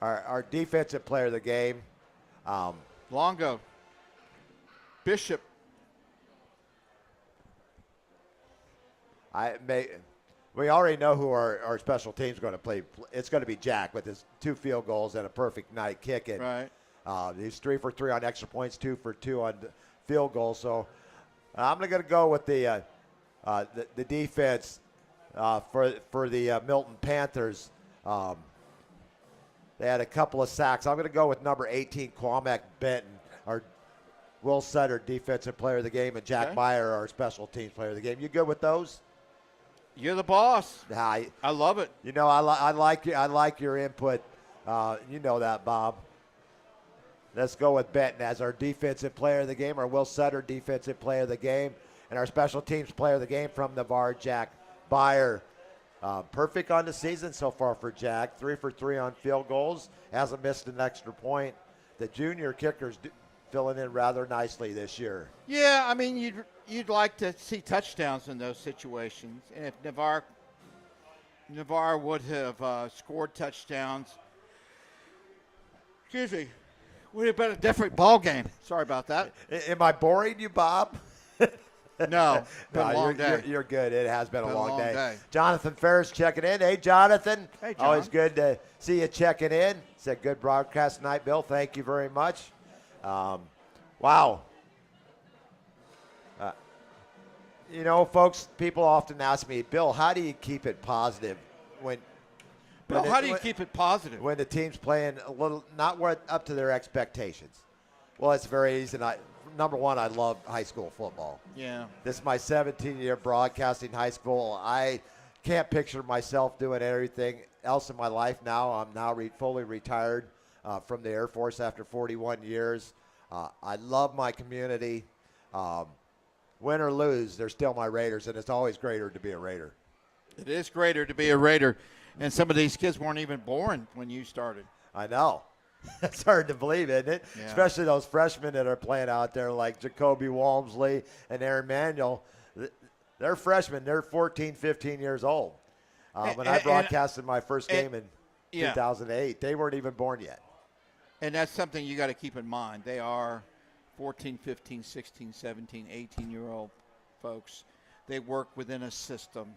Our defensive player of the game. Longo. Bishop. We already know who our special team is going to play. It's going to be Jack with his 2 field goals and a perfect night kicking. Right. He's 3 for 3 on extra points, 2 for 2 on field goals. So I'm going to go with the defense for the Milton Panthers. They had a couple of sacks. I'm going to go with number 18, Quamek Benton, our Will Sutter defensive player of the game, and Jack Meyer, our special teams player of the game. You good with those? You're the boss. I love it. You know, I like your input. You know that, Bob. Let's go with Benton as our defensive player of the game, our Will Sutter defensive player of the game, and our special teams player of the game from Navarre, Jack Meyer. Perfect on the season so far for Jack. 3 for 3 on field goals. Hasn't missed an extra point. The junior kicker's filling in rather nicely this year. Yeah, I mean, you'd like to see touchdowns in those situations. And if Navarre would have scored touchdowns, would have been a different ball game. Sorry about that. Am I boring you, Bob? No, been a long day. You're good. It has been a long day. day. Jonathan Ferris checking in. Hey, Jonathan. Hey, John. Always good to see you checking in. It's a good broadcast tonight, Bill. Thank you very much. Wow. You know, folks, people often ask me, Bill, how do you keep it positive when How do you keep it positive? when the team's playing a little not up to their expectations? Well, it's very easy. number one, I love high school football. Yeah. This is my 17-year broadcasting high school. I can't picture myself doing everything else in my life now. I'm now fully retired from the Air Force after 41 years. I love my community. Win or lose, they're still my Raiders, and it's always greater to be a Raider. It is greater to be a Raider. And some of these kids weren't even born when you started. I know. It's hard to believe, isn't it? Yeah. Especially those freshmen that are playing out there like Jacoby Walmsley and Aaron Manuel. They're freshmen. They're 14, 15 years old. When I broadcasted my first game in 2008, they weren't even born yet. And that's something you got to keep in mind. They are 14, 15, 16, 17, 18-year-old folks. They work within a system.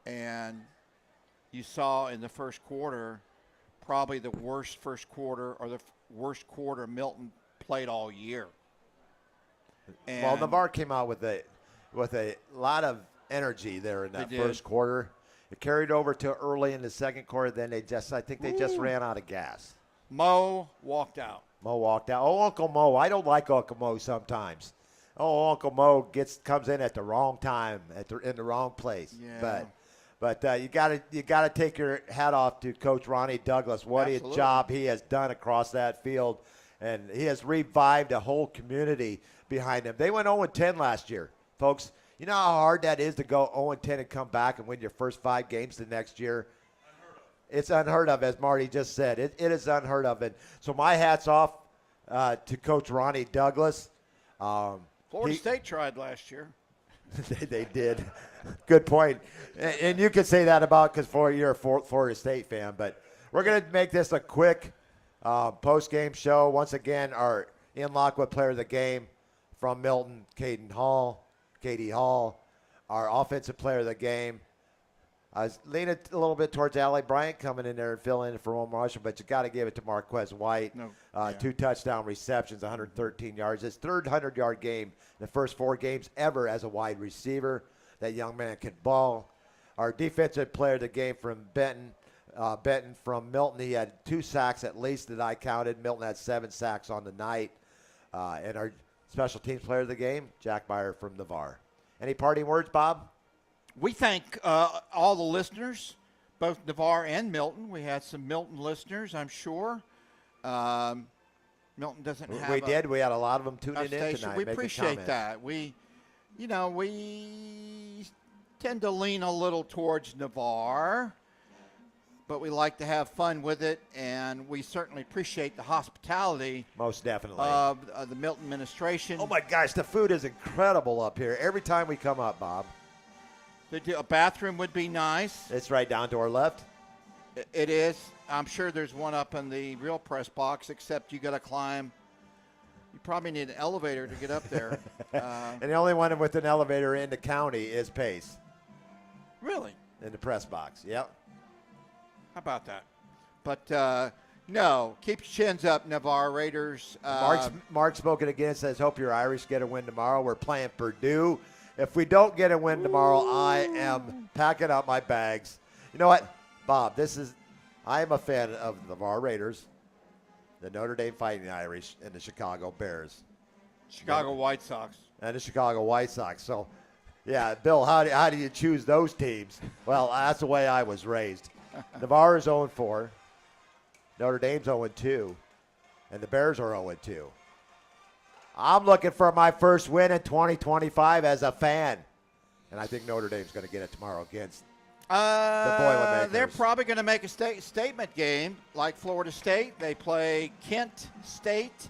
And you saw in the first quarter probably the worst first quarter or the worst quarter Milton played all year. And well, Navarre came out with a lot of energy there in that first quarter. It carried over to early in the second quarter. Then I think they just ran out of gas. Mo walked out. Oh, Uncle Mo. I don't like Uncle Mo sometimes. Oh, Uncle Mo comes in at the wrong time, in the wrong place. Yeah. But you gotta take your hat off to Coach Ronnie Douglas. What a job he has done across that field, and he has revived a whole community behind him. They went 0-10 last year, folks. You know how hard that is to go 0-10 and come back and win your first 5 games the next year. It's unheard of, as Marty just said. It is unheard of, and so my hat's off to Coach Ronnie Douglas. Florida State tried last year. They did. Good point. And you could say that about because you're a Florida State fan. But we're going to make this a quick post-game show. Once again, our Ian Lockwood player of the game from Milton, Katie Hall. Our offensive player of the game. I was leaning a little bit towards Allie Bryant coming in there and filling in for Omar Marshall, but you got to give it to Marquez White. 2 touchdown receptions, 113 yards. His third 100-yard game in the first 4 games ever as a wide receiver. That young man can ball. Our defensive player of the game from Benton from Milton. He had 2 sacks at least that I counted. Milton had 7 sacks on the night. And our special teams player of the game, Jack Meyer from Navarre. Any parting words, Bob? We thank all the listeners, both Navarre and Milton. We had some Milton listeners, I'm sure. Milton doesn't have We did. We had a lot of them tuning in tonight. We appreciate that. We tend to lean a little towards Navarre, but we like to have fun with it, and we certainly appreciate the hospitality. Most definitely. Of the Milton administration. Oh, my gosh, the food is incredible up here. Every time we come up, Bob. A bathroom would be nice. It's right down to our left. It is. I'm sure there's one up in the real press box, except you got to climb. You probably need an elevator to get up there. And the only one with an elevator in the county is Pace. Really? In the press box, yep. How about that? But, no, keep your chins up, Navarre Raiders. Mark spoken again, says, hope your Irish get a win tomorrow. We're playing Purdue. If we don't get a win tomorrow, I am packing up my bags. You know what, Bob, I am a fan of the Navarre Raiders, the Notre Dame Fighting Irish, and the Chicago Bears. Chicago White Sox. And the Chicago White Sox. So, yeah, Bill, how do you choose those teams? Well, that's the way I was raised. Navarre is 0-4. Notre Dame's 0-2. And the Bears are 0-2. I'm looking for my first win in 2025 as a fan. And I think Notre Dame's going to get it tomorrow against the Boilermakers. They're probably going to make a statement game like Florida State. They play Kent State,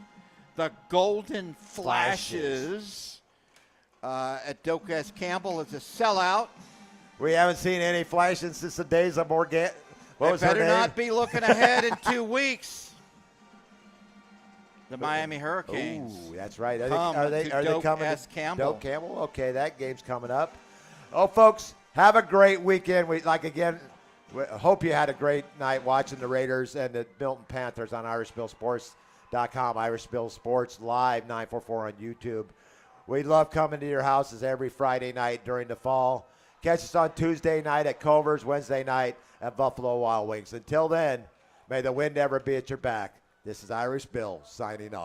the Golden Flashes. At Doak S. Campbell. It's a sellout. We haven't seen any flashes since the days of Morgan. They better not be looking ahead in 2 weeks. The Miami Hurricanes. Ooh, that's right. Are they coming to Campbell? Doak Campbell? Okay, that game's coming up. Oh, folks, have a great weekend. We hope you had a great night watching the Raiders and the Milton Panthers on IrishBillSports.com. Irish Bill Sports Live 944 on YouTube. We love coming to your houses every Friday night during the fall. Catch us on Tuesday night at Culver's, Wednesday night at Buffalo Wild Wings. Until then, may the wind never be at your back. This is Irish Bill signing off.